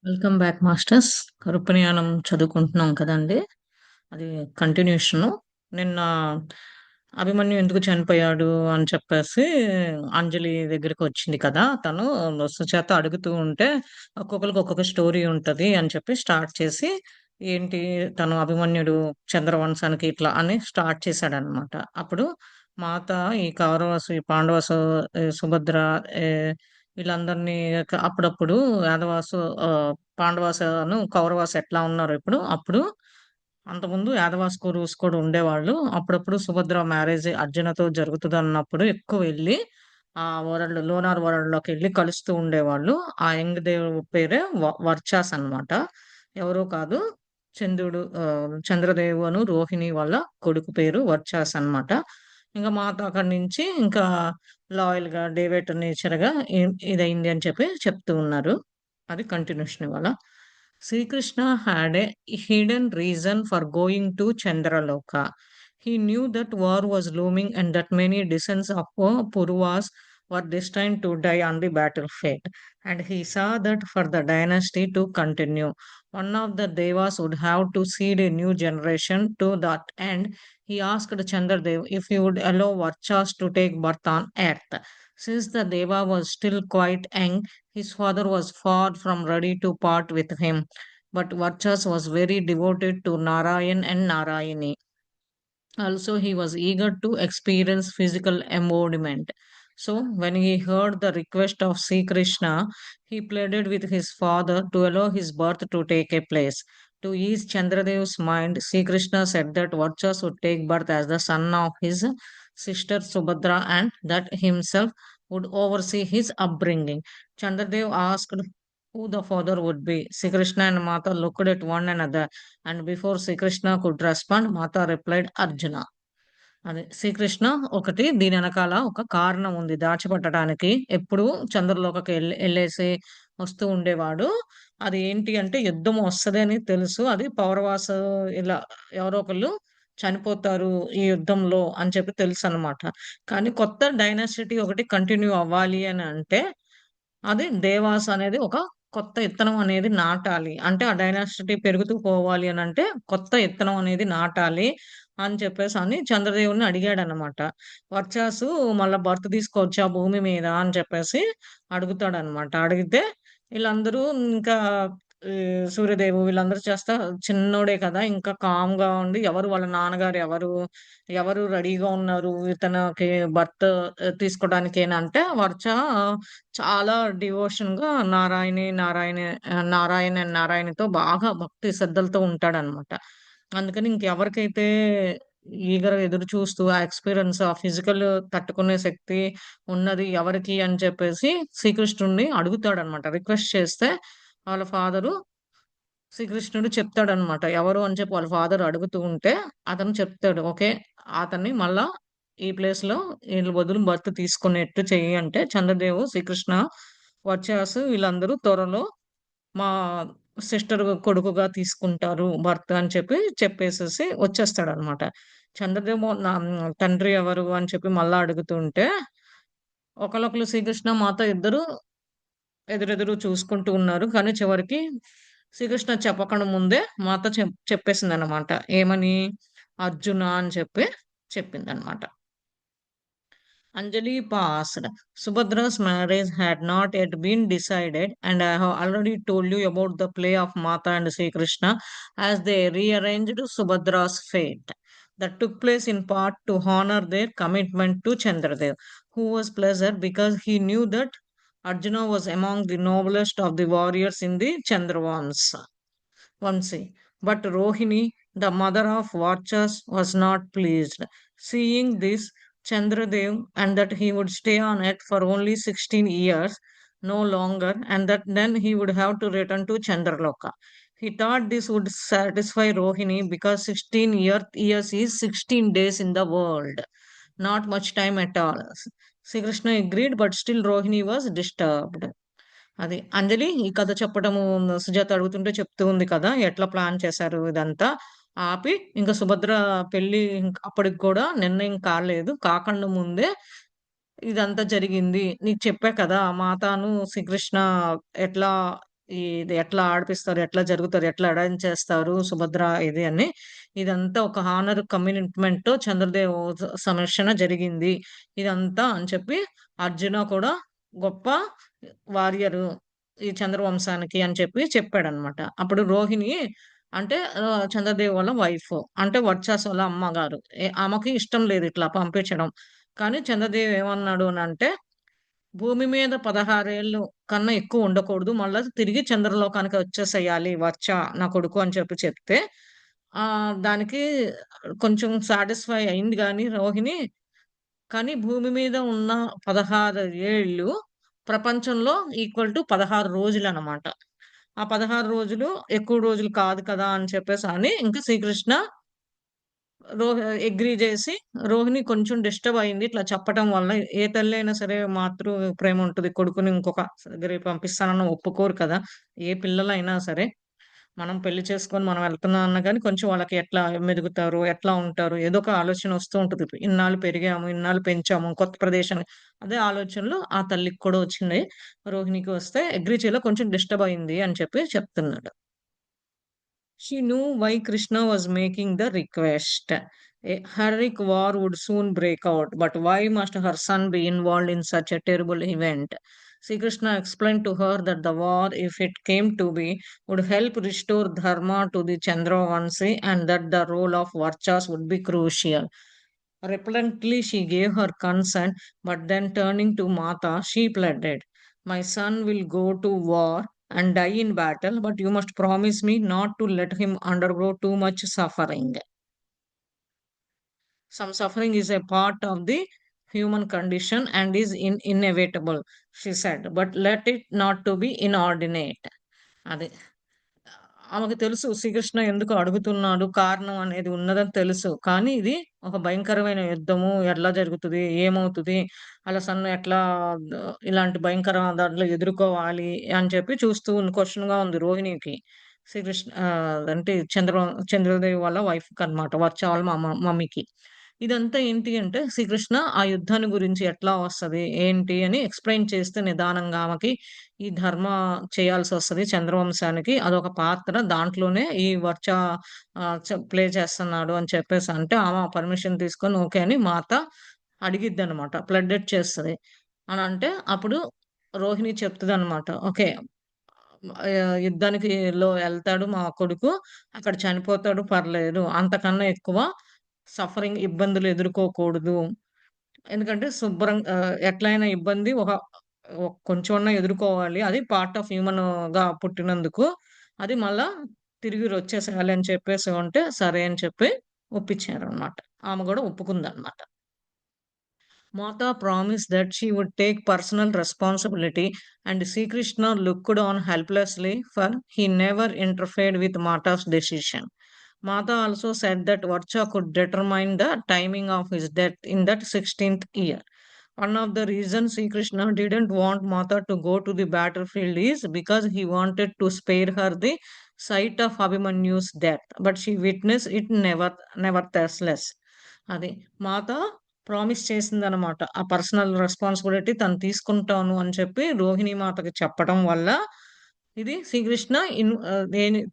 Welcome back masters. కరుపనియానం చదువుకుంటున్నాం కదండీ! అది కంటిన్యూషను. నిన్న అభిమన్యు ఎందుకు చనిపోయాడు అని చెప్పేసి అంజలి దగ్గరికొచ్చింది కదా! తను సుజాత అడుగుతూ ఉంటే, ఒక్కొక్కళ్ళకి ఒక్కొక్క స్టోరీ ఉంటది అని చెప్పి స్టార్ట్ చేసి, ఏంటి తను అభిమన్యుడు చంద్రవంశానికి ఇట్లా అని స్టార్ట్ చేశాడనమాట. అప్పుడు మాత ఈ కౌరవసు, ఈ పాండవసు, సుభద్ర ఏ వీళ్ళందరినీ అప్పుడప్పుడు యాదవాసు పాండవాసును, కౌరవాసు ఎట్లా ఉన్నారో ఇప్పుడు, అప్పుడు అంతకుముందు యాదవాస్, కురుస్ కూడా ఉండేవాళ్ళు. అప్పుడప్పుడు సుభద్ర మ్యారేజ్ అర్జునతో జరుగుతదన్నప్పుడు ఎక్కువ వెళ్లి ఆ వరల్డ్ లోనార్ వరల్డ్‌లోకెళ్ళి కలుస్తూ ఉండేవాళ్ళు. ఆ యంగ్ దేవుడి పేరే వర్చాస్ అన్నమాట. ఎవరో కాదు, చంద్రదేవును రోహిణి వాళ్ళ కొడుకు పేరు వర్చాస్ అన్నమాట. ఇంక మాత అక్కడి నుంచి ఇంకా లాయల్‌గా డేవేట్ నేచర్‌గా ఇదయింది అని చెప్పి చెప్తూ ఉన్నారు. అది కంటిన్యూషన్ ఇవాళ. Srikrishna had a hidden reason for going to Chandraloka. He knew that war was looming and that many descendants of Puruvas were destined to die on the battlefield. And he saw that for the dynasty to continue, one of the devas would have to seed a new generation. To that end, he asked Chandradev if he would allow Varchas to take birth on earth. Since the deva was still quite young, his father was far from ready to part with him, but Varchas was very devoted to Narayan and Narayani. Also, he was eager to experience physical embodiment. So, when he heard the request of Sri Krishna, he pleaded with his father to allow his birth to take a place. To ease Chandradev's mind, Sri Krishna said that Varchas would take birth as the son of his sister Subhadra and that himself would oversee his upbringing. Chandradev asked who the father would be. Sri Krishna and Mata looked at one another, and before Sri Krishna could respond, Mata replied Arjuna. అదే శ్రీకృష్ణ ఒకటి దీని వెనకాల ఒక కారణం ఉంది దాచిపెట్టడానికి. ఎప్పుడు చంద్రలోకకి ఎళ్ళేసి వస్తూ ఉండేవాడు. అది ఏంటి అంటే యుద్ధం వస్తది అని తెలుసు. అది పౌరవాసు ఇలా ఎవరో ఒకళ్ళు చనిపోతారు ఈ యుద్ధంలో అని చెప్పి తెలుసనమాట. కానీ కొత్త డైనాసిటీ ఒకటి కంటిన్యూ అవ్వాలి అని అంటే అది దేవాస్ అనేది ఒక కొత్త ఇత్తనం అనేది నాటాలి. అంటే ఆ డైనాసిటీ పెరుగుతూ పోవాలి అనంటే కొత్త ఇత్తనం అనేది నాటాలి అని చెప్పేసని చంద్రదేవుడిని అడిగాడనమాట. వర్చాసు మళ్ళా బర్త్ తీసుకోవచ్చా భూమి మీద అని చెప్పేసి అడుగుతాడనమాట. అడిగితే ఈళ్ళందరూ ఇంకా సూర్యదేవు వీళ్ళందరూ చేస్తా చిన్నోడే కదా! ఇంకా కామ్‌గా ఉండి ఎవరు వాళ్ళ నాన్నగారు ఎవరు? ఎవరు రెడీగా ఉన్నారు ఇతనికి బర్త్ తీసుకోవడానికేనంటే వర్చ చాలా డివోషన్‌గా నారాయణ అండ్ నారాయణితో బాగా భక్తి శ్రద్ధలతో ఉంటాడనమాట. అందుకని ఇంకెవరికైతే ఈగర్‌గా ఎదురు చూస్తూ ఆ ఎక్స్‌పీరియన్స్ ఆ ఫిజికల్ తట్టుకునే శక్తి ఉన్నది ఎవరికి అని చెప్పేసి శ్రీకృష్ణుడిని అడుగుతాడనమాట. రిక్వెస్ట్ చేస్తే వాళ్ళ ఫాదరు శ్రీకృష్ణుడు చెప్తాడనమాట. ఎవరు అని చెప్పి వాళ్ళ ఫాదర్ అడుగుతూ ఉంటే అతను చెప్తాడు. ఓకే. అతన్ని మళ్ళా ఈ ప్లేస్‌లో ఈళ్ళ బదులు బర్త్ తీసుకునేట్టు చెయ్యి అంటే చంద్రదేవు, శ్రీకృష్ణ, వర్చాసు వీళ్ళందరూ త్వరలో మా సిస్టర్ కొడుకుగా తీసుకుంటారు భర్త అని చెప్పి చెప్పేసేసి వచ్చేస్తాడనమాట. చంద్రదేమో తండ్రి ఎవరు అని చెప్పి మళ్ళా అడుగుతుంటే ఒకళ్ళొకళ్ళు శ్రీకృష్ణ, మాత ఇద్దరు ఎదురెదురు చూసుకుంటూ ఉన్నారు. కానీ చివరికి శ్రీకృష్ణ చెప్పకుండా ముందే మాత చెప్పేసిందనమాట. ఏమని? అర్జున అని చెప్పి చెప్పిందనమాట. Anjali paused. Subhadra's marriage had not yet been decided, and I have already told you about the play of Mata and Sri Krishna as they rearranged Subhadra's fate. That took place in part to honor their commitment to Chandradev, who was pleased because he knew that Arjuna was among the noblest of the warriors in the Chandravamsa. Vamsi. But Rohini, the mother of Varchas, was not pleased. Seeing this, Chandradev and that he would stay on it for only 16 years, no longer, and that then he would have to return to Chandraloka. He thought this would satisfy Rohini because 16 years is 16 days in the world. Not much time at all. Sri Krishna agreed, but still Rohini was disturbed. అది. అంజలి ఈ కథ చెప్పడము సుజాత అడుగుతుంటే చెప్తూ ఉంది కదా! ఎట్లా plan చేశారు ఇదంతా. ఆపి ఇంక సుభద్ర పెళ్లి అప్పటికి కూడా నిర్ణయం కాలేదు. కాకండా ముందే ఇదంతా జరిగింది. నీకు చెప్పా కదా! మాతాను శ్రీకృష్ణ ఎట్లా ఇది ఎట్లా ఆడిపిస్తారు, ఎట్లా జరుగుతారు, ఎట్లా అరేంజ్ చేస్తారు సుభద్ర ఇది అని. ఇదంతా ఒక హానర్ కమిట్మెంట్‌తో చంద్రదేవ్ సమక్షంన జరిగింది. ఇదంతా అని చెప్పి అర్జున కూడా గొప్ప వారియరు ఈ చంద్రవంశానికి అని చెప్పి చెప్పాడన్నమాట. అప్పుడు రోహిణి అంటే చంద్రదేవ్ వాళ్ళ వైఫ్. అంటే వర్చస్ వాళ్ళ అమ్మగారు. ఆమెకి ఇష్టం లేదు ఇట్లా పంపించడం. కానీ చంద్రదేవ్ ఏమన్నాడు అనంటే, భూమి మీద 16 ఏళ్ళు కన్నా ఎక్కువ ఉండకూడదు. మళ్ళా తిరిగి చంద్రలోకానికి వచ్చేసేయాలి నా కొడుకు అని చెప్పి చెప్తే, దానికి కొంచెం సాటిస్ఫై అయింది గానీ రోహిణి. కానీ భూమి మీద ఉన్న 16 ఏళ్ళు ప్రపంచంలో ఈక్వల్ టు 16 రోజులనమాట. ఆ 16 రోజులు ఎక్కువ రోజులు కాదు కదా! అని చెప్పేసని ఇంకా శ్రీకృష్ణ అగ్రీ జేసి రోహిణి కొంచెం డిస్టర్బ్ అయింది. ఇట్లా చెప్పటం వల్ల ఏ తల్లైనా సరే మాతృ ప్రేమ ఉంటది. కొడుకుని ఇంకొక దగ్గరికి పంపిస్తానన్న ఒప్పుకోరు కదా! ఏ పిల్లలైనా సరే. మనం పెళ్లి చేసుకొని మనం వెళ్తున్నాం అన్నా గాని కొంచెం వాళ్ళకి ఎట్లా మెదుగుతారు? ఎట్లా ఉంటారు? ఏదో ఒక ఆలోచన వస్తూ ఉంటది. ఇన్నాళ్ళు పెరిగాము, ఇన్నాళ్ళు పెంచాము, కొత్త ప్రదేశాన్ని అదే ఆలోచనలు ఆ తల్లికి కూడా వచ్చినాయి. రోహిణికి వస్తే అగ్రీ చేయలే కొంచెం డిస్టర్బ్ అయింది అని చెప్పి చెప్తున్నాడు. She knew why Krishna was making the request. A horrific war would soon break out, but why must her son be involved in such a terrible event? Sri Krishna explained to her that the war, if it came to be, would help restore dharma to the Chandravanshi and that the role of Varchas would be crucial. Reluctantly, she gave her consent, but then turning to Mata, she pleaded, my son will go to war and die in battle, but you must promise me not to let him undergo too much suffering. Some suffering is a part of the human condition and is inevitable, she said, but let it not to be inordinate. అది. ఆమెకు తెలుసు శ్రీకృష్ణ ఎందుకు అడుగుతున్నాడు, కారణం అనేది ఉన్నదని తెలుసు. కానీ ఇది ఒక భయంకరమైన యుద్ధము. ఎట్లా జరుగుతది? ఏమవుతది? ఆళ్ళ సన్ను ఎట్లా ఇలాంటి భయంకర దాంట్లో ఎదుర్కోవాలి అని చెప్పి చూస్తూ క్వెషన్‌గా ఉంది రోహిణికి. శ్రీకృష్ణ అంటే చంద్రదేవి వాళ్ళ వైఫ్‌కనమాట. వర్చ వాళ్ళ మమ్మీకి. ఇదంతా ఏంటి అంటే శ్రీకృష్ణ ఆ యుద్ధాన్ని గురించి ఎట్లా వస్తది? ఏంటి? అని ఎక్స్‌ప్లెయిన్ చేస్తే నిదానంగా ఆమెకి ఈ ధర్మ చేయాల్సొస్తది చంద్రవంశానికి. అదొక పాత్ర. దాంట్లోనే ఈ వర్చ ప్లే చేస్తున్నాడు అని చెప్పేసి అంటే, ఆమె పర్మిషన్ తీసుకొని ఓకే అని మాత అడిగిద్దనమాట. ప్లెడ్డెడ్ చేస్తది. అనంటే అప్పుడు రోహిణి చెప్తదనమాట. ఓకే. యుద్ధానికి ఎళ్తాడు మా కొడుకు. అక్కడ చనిపోతాడు పర్లేదు. అంతకన్నా ఎక్కువ సఫరింగ్ ఇబ్బందులు ఎదుర్కోకూడదు. ఎందుకంటే ఎట్లైనా ఇబ్బంది కొంచెమన్నా ఎదుర్కోవాలి. అది పార్ట్ ఆఫ్ హ్యూమన్‌గా పుట్టినందుకు. అది మళ్ళా తిరిగి వచ్చేసేయాలి అని చెప్పేసి అంటే, సరే అని చెప్పి ఒప్పించారనమాట. ఆమె గూడా ఒప్పుకుందనమాట. Mata promised that she would take personal responsibility, and Sri Krishna looked on helplessly, for he never interfered with Mata's decision. Mata also said that Varcha could determine the timing of his death in that 16th year. One of the reasons Sri Krishna didn't want Mata to go to the battlefield is because he wanted to spare her the sight of Abhimanyu's death, but she witnessed it nevertheless. అది మాత promise చేసిందనమాట. ఆ personal responsibility తను తీసుకుంటాను అని చెప్పి రోహిణీ మాతకి చెప్పడం వల్ల, ఇది శ్రీకృష్ణ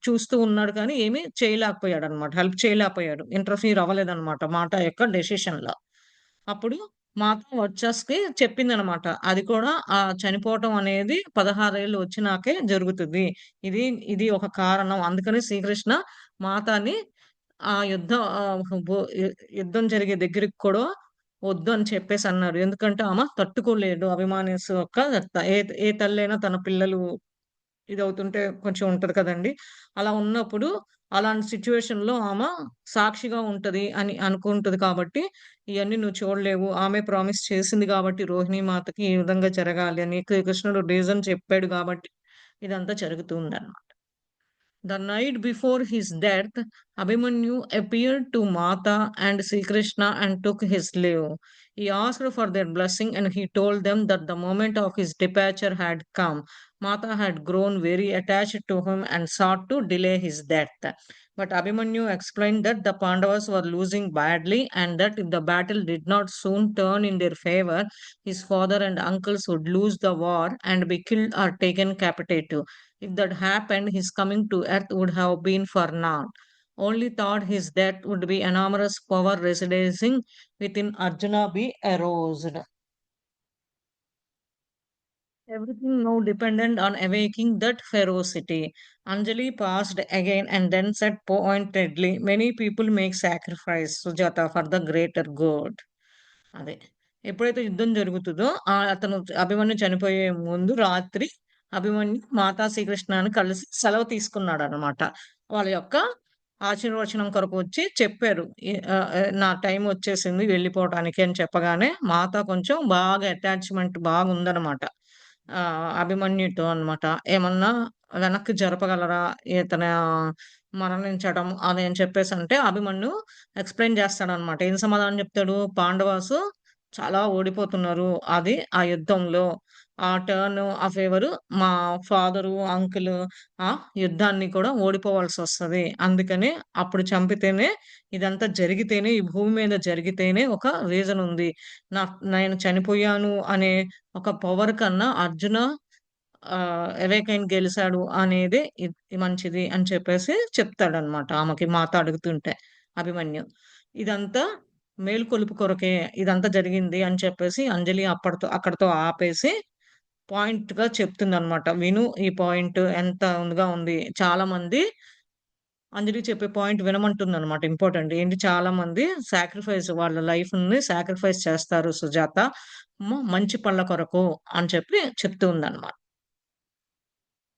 చూస్తూ ఉన్నాడు కానీ ఏమి చేయలేకపోయాడనమాట. హెల్ప్ చేయలేకపోయాడు. ఇంటర్ఫియర్ అవ్వలేదనమాట మాట యొక్క డెసిషన్‌లో. అప్పుడు మాత వర్చస్‌కి చెప్పిందనమాట. అది కూడా చనిపోవటం అనేది 16 ఏళ్ళు వచ్చినాకే జరుగుతది. ఇది ఇది ఒక కారణం. అందుకని శ్రీకృష్ణ మాతని ఆ యుద్ధం యుద్ధం జరిగే దగ్గరికి కూడా వద్దు అని చెప్పేసన్నారు. ఎందుకంటే ఆమె తట్టుకోలేదు అభిమానిస్ యొక్క ఏ ఏ తల్లైనా తన పిల్లలు ఇదవుతుంటే కొంచెం ఉంటది కదండీ! అలా ఉన్నప్పుడు అలాంటి సిట్యుయేషన్‌లో ఆమె సాక్షిగా ఉంటది అని అనుకుంటది కాబట్టి, ఇయన్నీ నువ్వు చూడలేవు. ఆమె ప్రామిస్ చేసింది కాబట్టి రోహిణీ మాతకి ఈ విధంగా జరగాలి అని కృష్ణుడు రీజన్ చెప్పాడు కాబట్టి ఇదంతా జరుగుతుందన్నమాట. The night before his death, Abhimanyu appeared to Mata and Sri Krishna and took his leave. He asked for their blessing and he told them that the moment of his departure had come. Mata had grown very attached to him and sought to delay his death. But Abhimanyu explained that the Pandavas were losing badly and that if the battle did not soon turn in their favor, his father and uncles would lose the war and be killed or taken captive. If that happened, his coming to earth would have been for naught. Only thought his death would be enormous power residing within Arjuna be aroused. Everything now depended on awaking that ferocity. Anjali paused again and then said pointedly, many people make sacrifice, Sujata, for the greater good. అదే ఎప్పుడైతే యుద్ధం జరుగుతుందో అతను అభిమన్యు చనిపోయే ముందు రాత్రి అభిమన్యు మాతా శ్రీకృష్ణని కలిసి సెలవు తీసుకున్నాడు అనమాట. వాళ్ళ యొక్క ఆశీర్వచనం కొరకు వచ్చి చెప్పారు. నా టైం వచ్చేసింది వెళ్ళిపోవటానికి అని చెప్పగానే మాత కొంచెం బాగా అటాచ్మెంట్ బాగుందనమాట అభిమన్యుతో అన్నమాట. ఏమన్నా వెనక్కి జరపగలరా ఇతను మరణించడం అది అని చెప్పేసి అంటే అభిమన్యు ఎక్స్ప్లెయిన్ చేస్తాడనమాట. ఏం సమాధానం చెప్తాడు? పాండవాసు చాలా ఓడిపోతున్నారు. అది ఆ యుద్ధంలో. ఆ టర్న్ ఆ ఫేవరు మా ఫాదరు, అంకుల్ ఆ యుద్ధాన్ని కూడా ఓడిపోవాల్సొస్తది. అందుకని అప్పుడు చంపితేనే ఇదంతా జరిగితేనే ఈ భూమి మీద జరిగితేనే ఒక రీజన్ ఉంది. నేను చనిపోయాను అనే ఒక పవర్ కన్నా అర్జున ఎవేకైన్ గెలిసాడు అనేదే మంచిది అని చెప్పేసి చెప్తాడనమాట ఆమెకి మాత అడుగుతుంటే అభిమన్యు. ఇదంతా మేలుకొలుపు కొరకే ఇదంతా జరిగింది అని చెప్పేసి అంజలి అక్కడితో ఆపేసి పాయింట్‌గా చెప్తుందనమాట. విను ఈ పాయింట్ ఎంత ఉందిగా ఉంది. చాలా మంది అంజలి చెప్పే పాయింట్ వినమంటుందనమాట. ఇంపార్టెంట్. ఏంటి చాలా మంది వాళ్ళ లైఫ్‌ని సాక్రిఫైస్ చేస్తారు సుజాత. మంచి పనుల కొరకు అని చెప్పి చెప్తూ ఉందనమాట.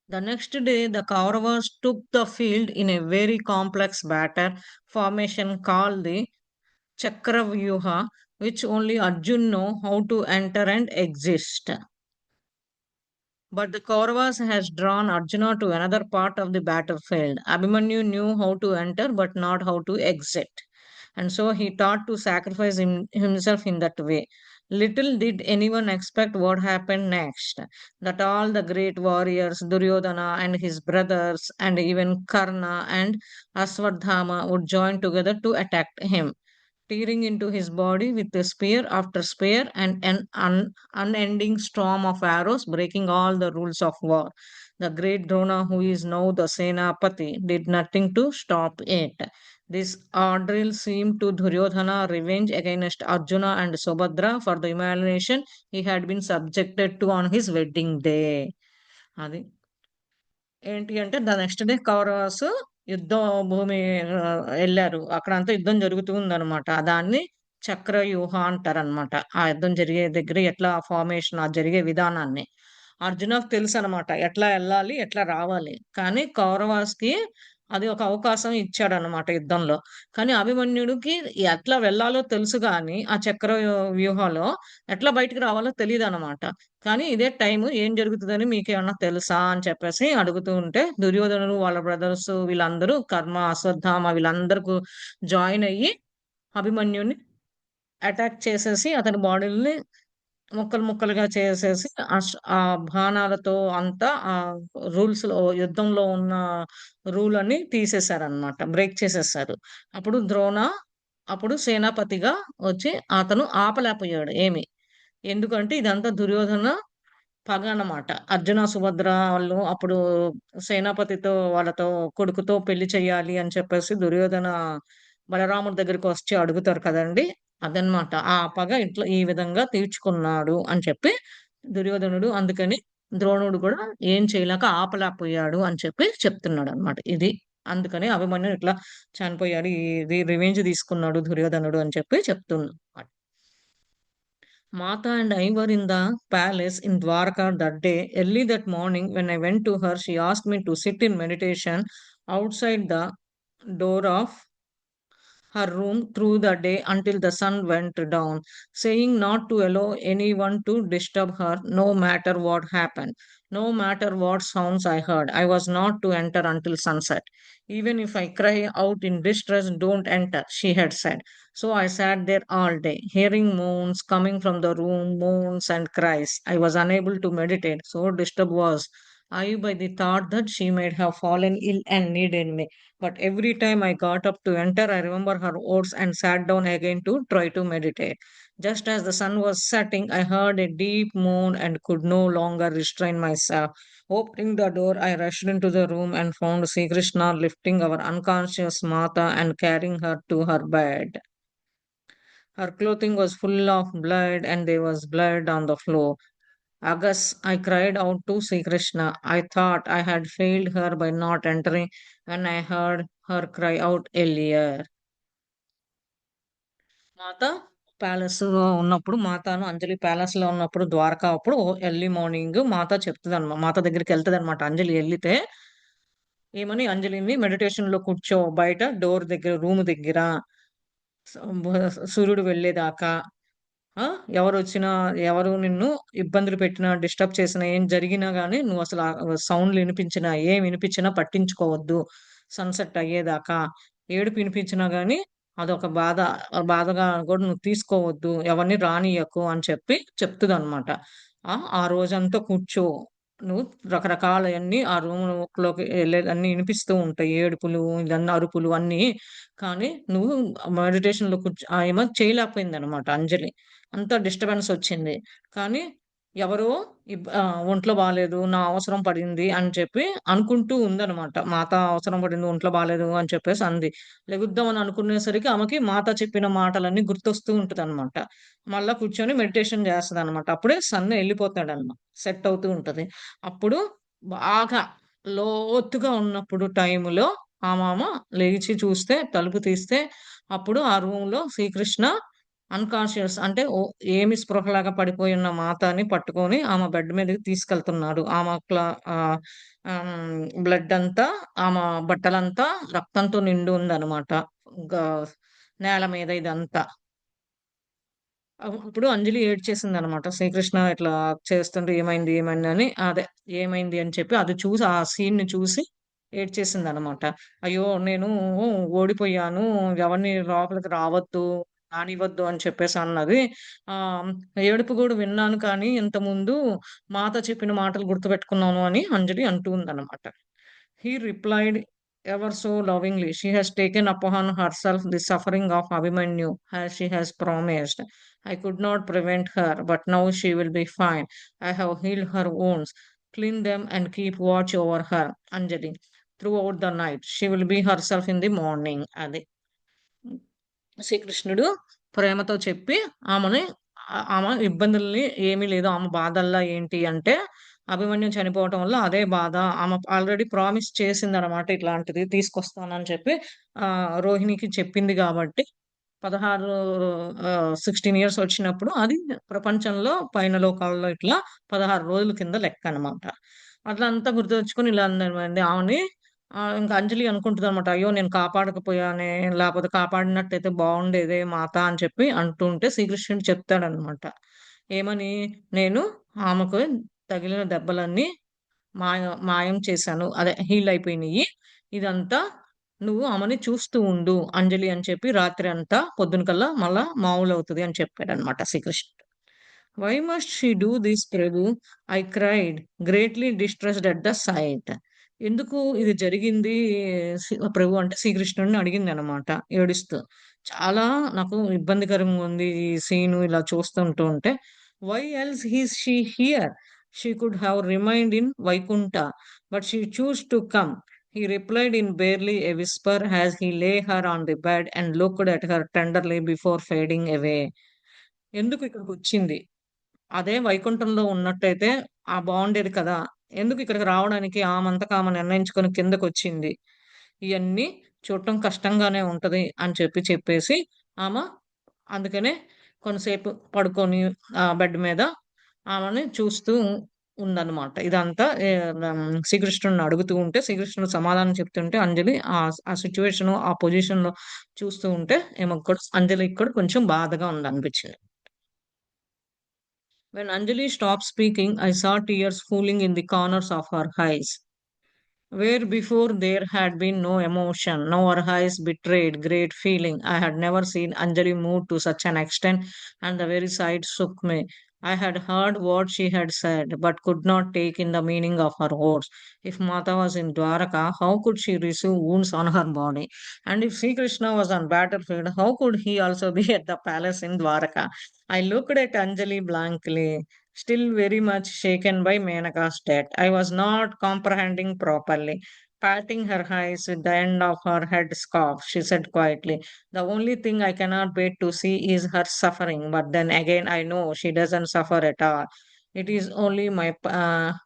The next day, the Kauravas took the field in a very complex battle formation called the Chakravyuha, which only Arjun know how to enter and exist. But the Kauravas has drawn Arjuna to another part of the battlefield. Abhimanyu knew how to enter but not how to exit. And so he thought to sacrifice himself in that way. Little did anyone expect what happened next. That all the great warriors, Duryodhana and his brothers, and even Karna and Aswadhama would join together to attack him, tearing into his body with spear after spear and an unending storm of arrows, breaking all the rules of war. The great Drona, who is now the Senapati, did nothing to stop it. This ordeal seemed to Duryodhana revenge against Arjuna and Subhadra for the humiliation he had been subjected to on his wedding day. అది ఏంటి అంటే the next day Kauravas యుద్ధ భూమి ఎళ్లారు. అక్కడంతా యుద్ధం జరుగుతూ ఉందనమాట. దాన్ని చక్రవ్యూహ అంటారనమాట. ఆ యుద్ధం జరిగే దగ్గర ఎట్లా ఫార్మేషన్ ఆ జరిగే విధానాన్ని. అర్జునకు తెలుసనమాట. ఎట్లా ఎళ్ళాలి? ఎట్లా రావాలి? కానీ కౌరవాస్‌కి అది ఒక అవకాశం ఇచ్చాడనమాట యుద్ధంలో. కానీ అభిమన్యుడికి ఎట్లా వెళ్ళాలో తెలుసు గానీ, ఆ చక్ర వ్యూహంలో ఎట్లా బయటికి రావాలో తెలీదనమాట. కానీ ఇదే టైము ఏం జరుగుతదని మీకేమన్నా తెలుసా? అని చెప్పేసి అడుగుతూ ఉంటే, దుర్యోధనుడు వాళ్ళ బ్రదర్స్ వీళ్ళందరూ కర్మ, అశ్వత్థామ వీళ్ళందరకు జాయిన్ అయ్యి అభిమన్యుడిని అటాక్ చేసేసి అతని బాడీలని ముక్కలు ముక్కలుగా చేసేసి ఆ బాణాలతో అంతా రూల్స్‌లో యుద్ధంలో ఉన్న రూల్ అన్ని తీసేశారనమాట. బ్రేక్ చేసేసారు. అప్పుడు ద్రోణ అప్పుడు సేనాపతిగా వచ్చి అతను ఆపలేకపోయాడు ఏమి. ఎందుకంటే ఇదంతా దుర్యోధన పగ అన్నమాట. అర్జున, సుభద్ర వాళ్ళు అప్పుడు సేనాపతితో వాళ్ళతో కొడుకుతో పెళ్లి చేయాలి అని చెప్పేసి దుర్యోధన బలరాముడి దగ్గరికొచ్చి అడుగుతారు కదండీ! అదనమాట. ఆ పగ ఇట్లా ఈ విధంగా తీర్చుకున్నాడు అని చెప్పి దుర్యోధనుడు అందుకని ద్రోణుడు కూడా ఏం చేయలేక ఆపలేకపోయాడు అని చెప్పి చెప్తున్నాడనమాట. ఇది. అందుకని అభిమన్యుడు ఇట్లా చనిపోయాడు. ఇది రివెంజ్ తీసుకున్నాడు దుర్యోధనుడు అని చెప్పి చెప్తున్నాడు. Mata and I were in the palace in Dwarka that day. Early that morning, when I went to her, she asked me to sit in meditation outside the door of her room through the day until the sun went down, saying not to allow anyone to disturb her, no matter what happened, no matter what sounds I heard. I was not to enter until sunset. Even if I cry out in distress, don't enter, she had said. So I sat there all day, hearing moans coming from the room, moans and cries. I was unable to meditate, so disturbed was. I by the thought that she might have fallen ill and needed me. But every time I got up to enter, I remember her words and sat down again to try to meditate. Just as the sun was setting, I heard a deep moan and could no longer restrain myself. Opening the door, I rushed into the room and found Sri Krishna lifting our unconscious Mata and carrying her to her bed. Her clothing was full of blood, and there was blood on the floor. Agus, I cried out to Sri Krishna. I thought I had failed her by not entering when I heard her cry out earlier. Mata palace లో ఉన్నప్పుడు మాతాను అంజలి palace లో ఉన్నప్పుడు ద్వారకా అప్పుడు early morning మాత చెప్తుంది అనమాట, మాత దగ్గరికి వెళ్తుంది అనమాట అంజలి వెళ్తే. ఏమని అంజలిని మెడిటేషన్ లో కూర్చో బయట డోర్ దగ్గర రూమ్ దగ్గర సూర్యుడు వెళ్ళేదాకా. ఆ! ఎవరొచ్చినా, ఎవరు నిన్ను ఇబ్బందులు పెట్టినా, డిస్టర్బ్ చేసినా, ఏం జరిగినా గాని నువ్వసల సౌండ్‌లు ఇనిపించినా, ఏం వినిపించినా పట్టించుకోవద్దు. సన్‌సెట్ అయ్యేదాకా. ఏడుపు ఇనిపించినా గాని అదొక బాధ. బాధగా గూడా నువ్వు తీసుకోవద్దు. ఎవరిని రానీయకు అని చెప్పి చెప్తదనమాట. ఆ రోజంతా కూర్చో. నువ్వు రకరకాలయన్నీ ఆ రూమ్‌లోకి ఎళ్ళేదన్నీ ఇనిపిస్తూ ఉంటాయి. ఏడుపులు, ఇదన్నీ అరుపులు అన్నీ. కానీ నువ్వు మెడిటేషన్‌లో ఆమె చేయలేకపోయిందనమాట అంజలి. అంత డిస్టర్బెన్స్ వచ్చింది. కానీ ఎవరో ఒంట్లో బాలేదు, నా అవసరం పడింది అని చెప్పి అనుకుంటూ ఉందనమాట. మాత అవసరం పడింది, ఒంట్లో బాలేదు అని చెప్పేసి అంది. లెగుద్దామని అనుకునేసరికి ఆమెకి మాత చెప్పిన మాటలన్నీ గుర్తొస్తూ ఉంటదనమాట. మళ్ళా కూర్చొని మెడిటేషన్ చేస్తదనమాట. అప్పుడే సన్ ఎళ్ళిపోతాడనమాట. సెట్ అవుతూ ఉంటది. అప్పుడు బాగా లోతుగా ఉన్నప్పుడు టైములో ఆమామ లేచి చూస్తే, తలుపు తీస్తే అప్పుడు ఆ రూమ్‌లో శ్రీకృష్ణ అన్‌కాన్షియస్ అంటే ఏమి స్పృహలాగా పడిపోయి ఉన్న మాతని పట్టుకొని ఆమె బెడ్ మీదకి తీసుకెళ్తున్నాడు. ఆహ్, బ్లడ్ అంతా ఆమె బట్టలంతా రక్తంతో నిండి ఉందనమాట. ఇంకా నేల మీద ఇదంతా. అప్పుడు అంజలి ఏడ్చేసిందనమాట. శ్రీకృష్ణ ఇట్లా చేస్తుంటే ఏమైంది? ఏమైంది? అని అదే ఏమైంది అని చెప్పి అది చూసి ఆ సీన్‌ని చూసి ఏడ్చేసిందనమాట. అయ్యో! నేను ఓడిపోయాను. ఎవరిని లోపలికి రానివ్వద్దు అని చెప్పేసి అన్నది. ఆహ్, ఏడుపు గూడా విన్నాను కానీ ఇంతకుముందు మాత చెప్పిన మాటలు గుర్తుపెట్టుకున్నాను అని అంజలి అంటూ ఉందనమాట. He replied ever so lovingly, she has taken upon herself the suffering of Abhimanyu as she has promised. I could not prevent her, but now she will be fine. I have healed her wounds, clean them, and keep watch over her, Anjali, throughout the night. She will be herself in the morning. అది. శ్రీకృష్ణుడు ప్రేమతో చెప్పి ఆమెని ఆమె ఇబ్బందుల్ని ఏమీ లేదు. ఆమె బాధల్లా ఏంటి అంటే, అభిమన్యు చనిపోవటం వల్ల అదే బాధ. ఆమె ఆల్రెడీ ప్రామిస్ చేసిందనమాట ఇట్లాంటిది తీసుకొస్తానని చెప్పి రోహిణికి చెప్పింది గాబట్టి 16 16 ఇయర్స్ వచ్చినప్పుడు అది ప్రపంచంలో పైన లోకాల్లో ఇట్లా 16 రోజుల కింద లెక్కనమాట. అట్లా అంతా గుర్తుతెచ్చుకొని ఇలా అన్నామండి ఆమెని. ఇంక అంజలి అనుకుంటదనమాట. అయ్యో! నేను కాపాడకపోయానే, లేపోతే కాపాడినట్టయితే బావుండేదే మాత అని చెప్పి అంటూ ఉంటే శ్రీకృష్ణుడు చెప్తాడనమాట. ఏమని? నేను ఆమెకు తగిలిన దెబ్బలన్నీ మాయం చేశాను. అదే హీల్ అయిపోయినియి. ఇదంతా నువ్వు ఆమెని చూస్తూ ఉండు అంజలి అని చెప్పి రాత్రి అంతా పొద్దున కల్లా మళ్ళా మామూలవుతది అని చెప్పాడనమాట శ్రీకృష్ణుడు. Why must she do this Prabhu? I cried, greatly distressed at the sight. ఎందుకు ఇది జరిగింది ప్రభు అంటే శ్రీకృష్ణుడిని అడిగిందనమాట ఏడుస్తూ. చాలా నాకు ఇబ్బందికరంగా ఉంది ఈ సీను ఇలా చూస్తుంటూ ఉంటే. Why else she here? She could have remained in Vaikuntha, but she chose to come. He replied in barely a whisper as he lay her on the bed and looked at her tenderly before fading away. ఎందుకు ఇక్కడికొచ్చింది? అదే వైకుంఠంలో ఉన్నట్టయితే బావుండేది కదా! ఎందుకు ఇక్కడికి రావడానికి ఆమంతకు ఆమె నిర్ణయించుకొని కిందకొచ్చింది. ఇయన్నీ చూడటం కష్టంగానే ఉంటది అని చెప్పేసి ఆమ అందుకనే కొంతసేపు పడుకొని బెడ్ మీద ఆమెని చూస్తూ ఉందన్నమాట. ఇదంతా శ్రీకృష్ణుడిని అడుగుతూ ఉంటే, శ్రీకృష్ణుడు సమాధానం చెప్తుంటే అంజలి ఆ సిట్యుయేషను, ఆ పొజిషన్‌లో చూస్తూ ఉంటే ఈమెకు కూడా అంజలికి కూడా కొంచెం బాధగా ఉందనిపించింది. When Anjali stopped speaking, I saw tears falling in the corners of her eyes. Where before there had been no emotion, now her eyes betrayed great feeling. I had never seen Anjali move to such an extent, and the very sight shook me. I had heard what she had said, but could not take in the meaning of her words. If Mata was in Dwaraka, how could she receive wounds on her body? And if Sri Krishna was on battlefield, how could he also be at the palace in Dwaraka? I looked at Anjali blankly, still very much shaken by Menaka's death. I was not comprehending properly. Patting her eyes with the end of her head scarf, she said quietly, the only thing I cannot bear to see is her suffering, but then again, I know she doesn't suffer at all. It is only my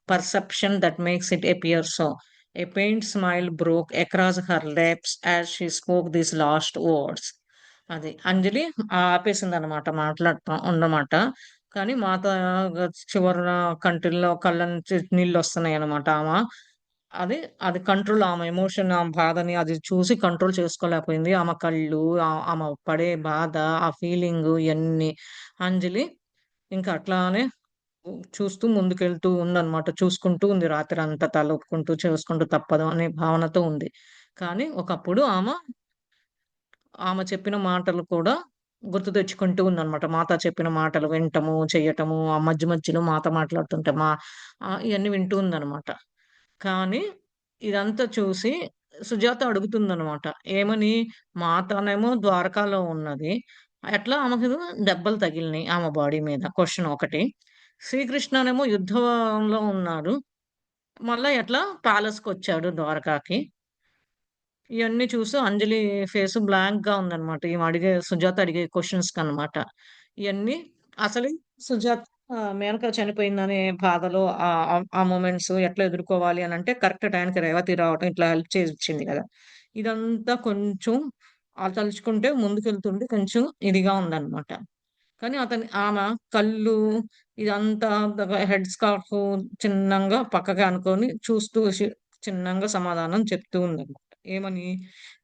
perception that makes it appear so. A faint smile broke across her lips as she spoke these last words. అది అంజలి ఆపేసింది అనమాట మాట్లాడటం ఉన్నమాట. కానీ మాత చివరన కంటిల్లో కళ్ళ నుంచి నీళ్ళు వస్తున్నాయి అనమాట. అది అది కంట్రోల్ ఆమె ఎమోషన్, ఆమె బాధని అది చూసి కంట్రోల్ చేసుకోలేకపోయింది. ఆమె కళ్ళు, ఆమె పడే బాధ, ఆ ఫీలింగు ఇయన్నీ. అంజలి ఇంక అట్లానే చూస్తూ ముందుకెళ్తూ ఉందనమాట. చూసుకుంటూ ఉంది రాత్రంతా తలూపుకుంటూ, చూసుకుంటూ తప్పదు అనే భావనతో ఉంది. కానీ ఒకప్పుడు ఆమె చెప్పిన మాటలు కూడా గుర్తు తెచ్చుకుంటూ ఉందనమాట. మాత చెప్పిన మాటలు వినటము, చెయ్యటము, ఆ మధ్య మధ్యలో మాత మాట్లాడుతుంటే ఇయన్నీ వింటూ ఉందనమాట. కానీ ఇదంతా చూసి సుజాత అడుగుతుందనమాట. ఏమని? మాతనేమో ద్వారకాలో ఉన్నది. ఎట్లా ఆమెకు దెబ్బలు తగిలినియి ఆమె బాడీ మీద? క్వెషన్ ఒకటి. శ్రీకృష్ణనేమో యుద్ధంలో ఉన్నాడు. మళ్ళా ఎట్లా ప్యాలెస్‌కొచ్చాడు ద్వారకాకి? ఇయన్నీ చూసి అంజలి ఫేసు బ్లాంక్‌గా ఉందనమాట. ఈమె అడిగే సుజాత అడిగే క్వెషన్స్‌కనమాట. ఇయన్నీ అసలు సుజాత మేనక చనిపోయిందనే బాధలో ఆ మొమెంట్స్ ఎట్లా ఎదుర్కోవాలి అనంటే కరెక్ట్ టైంకి రేవతి రావటం ఇట్లా హెల్ప్ చేసిచ్చింది గదా! ఇదంతా కొంచెం తలుచుకుంటే ముందుకెళ్తుంటే కొంచెం ఇదిగా ఉందనమాట. కానీ ఆమె కళ్ళు ఇదంతా హెడ్ స్కార్ఫ్ చిన్నంగా పక్కకి అనుకోని చూస్తూ చిన్నంగా సమాధానం చెప్తూ ఉందనమాట. ఏమని?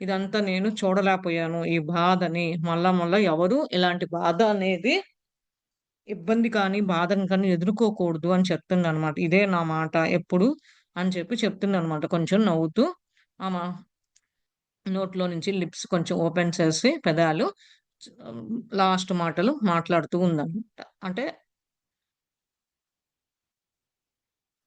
ఇదంతా నేను చూడలేకపోయాను. ఈ బాధని మళ్ళా మళ్ళా ఎవరు ఇలాంటి బాధ అనేది ఇబ్బంది కానీ, బాధను కానీ ఎదుర్కోకూడదు అని చెప్తుందనమాట. ఇదే నా మాట ఎప్పుడు అని చెప్తుందనమాట. కొంచెం నవ్వుతూ ఆమ నోట్లో నుంచి లిప్స్ కొంచెం ఓపెన్ చేసి పెదాలు లాస్ట్ మాటలు మాట్లాడుతూ ఉందనమాట. అంటే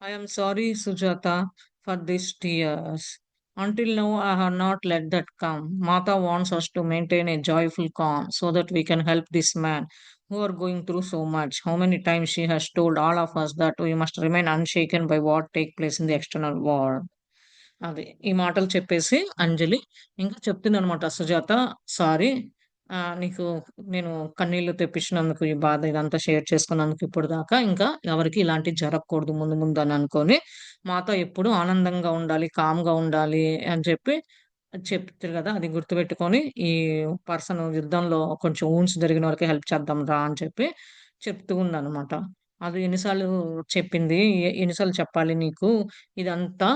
I am sorry, Sujata, for these tears. Until now, I have not let that come. Mata wants us to maintain a joyful calm so that we can help this man who are going through so much. How many times she has told all of us that we must remain unshaken by what take place in the external world. అది. ఈ మాటలు చెప్పేసి అంజలి ఇంకా చెప్తుందనమాట Sujatha, sorry నీకు నేను కన్నీళ్లు తెప్పించినందుకు, ఈ బాధ ఇదంతా షేర్ చేసుకున్నందుకు ఇప్పటిదాకా ఇంకా ఎవరికీ ఇలాంటివి జరగకూడదు ముందు ముందు అని అనుకోని, మాతో ఎప్పుడూ ఆనందంగా ఉండాలి, కామ్‌గా ఉండాలి అని చెప్తిరి గదా! అది గుర్తుపెట్టుకొని ఈ పర్సన్ యుద్ధంలో కొంచెం వూండ్స్ జరిగిన వరకే హెల్ప్ చేద్దాం రా అని చెప్తూ ఉందనమాట. అది ఎన్ని సార్లు చెప్పింది, ఎన్ని సార్లు చెప్పాలి నీకు ఇదంతా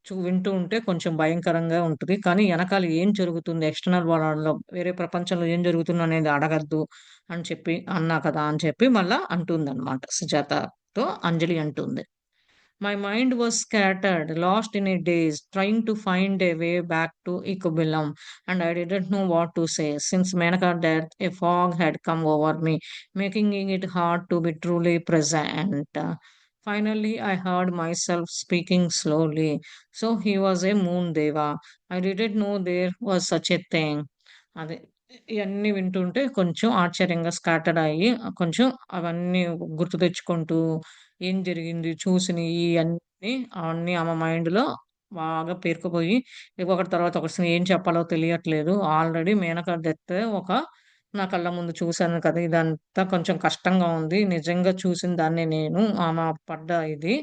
వింటూ ఉంటే కొంచెం భయంకరంగా ఉంటది. కానీ ఎనకాల ఏం జరుగుతుంది ఎక్స్‌టర్నల్ వరల్డ్‌లో వేరే ప్రపంచంలో ఏం జరుగుతుందనేది అడగద్దు అని అన్నా కదా! అని మళ్ళా అంటుందనమాట సుజాతతో అంజలి అంటుంది. My mind was scattered, lost in a daze, trying to find a way back to Equilibrium, and I didn't know what to say. Since Menaka's death, a fog had come over me, making it hard to be truly present. Finally, I heard myself speaking slowly. So he was a moon deva. I didn't know there was such a thing. అదే. ఇయన్నీ వింటుంటే కొంచెం ఆశ్చర్యంగా scattered అయ్యి, కొంచెం అవన్నీ గుర్తు తెచ్చుకుంటూ, ఏం జరిగింది, చూసినయి అవన్నీ ఆమె మైండ్‌లో బాగా పేరుకుపోయి, ఒకటి తర్వాత ఒకటి అసలు ఏం చెప్పాలో తెలియట్లేదు. ఆల్రెడీ మేనక డెత్ నా కళ్ళ ముందు చూసాను కదా! ఇదంతా కొంచెం కష్టంగా ఉంది. నిజంగా చూసిన దాన్నే నేను. ఆమె పడ్డ ఇది.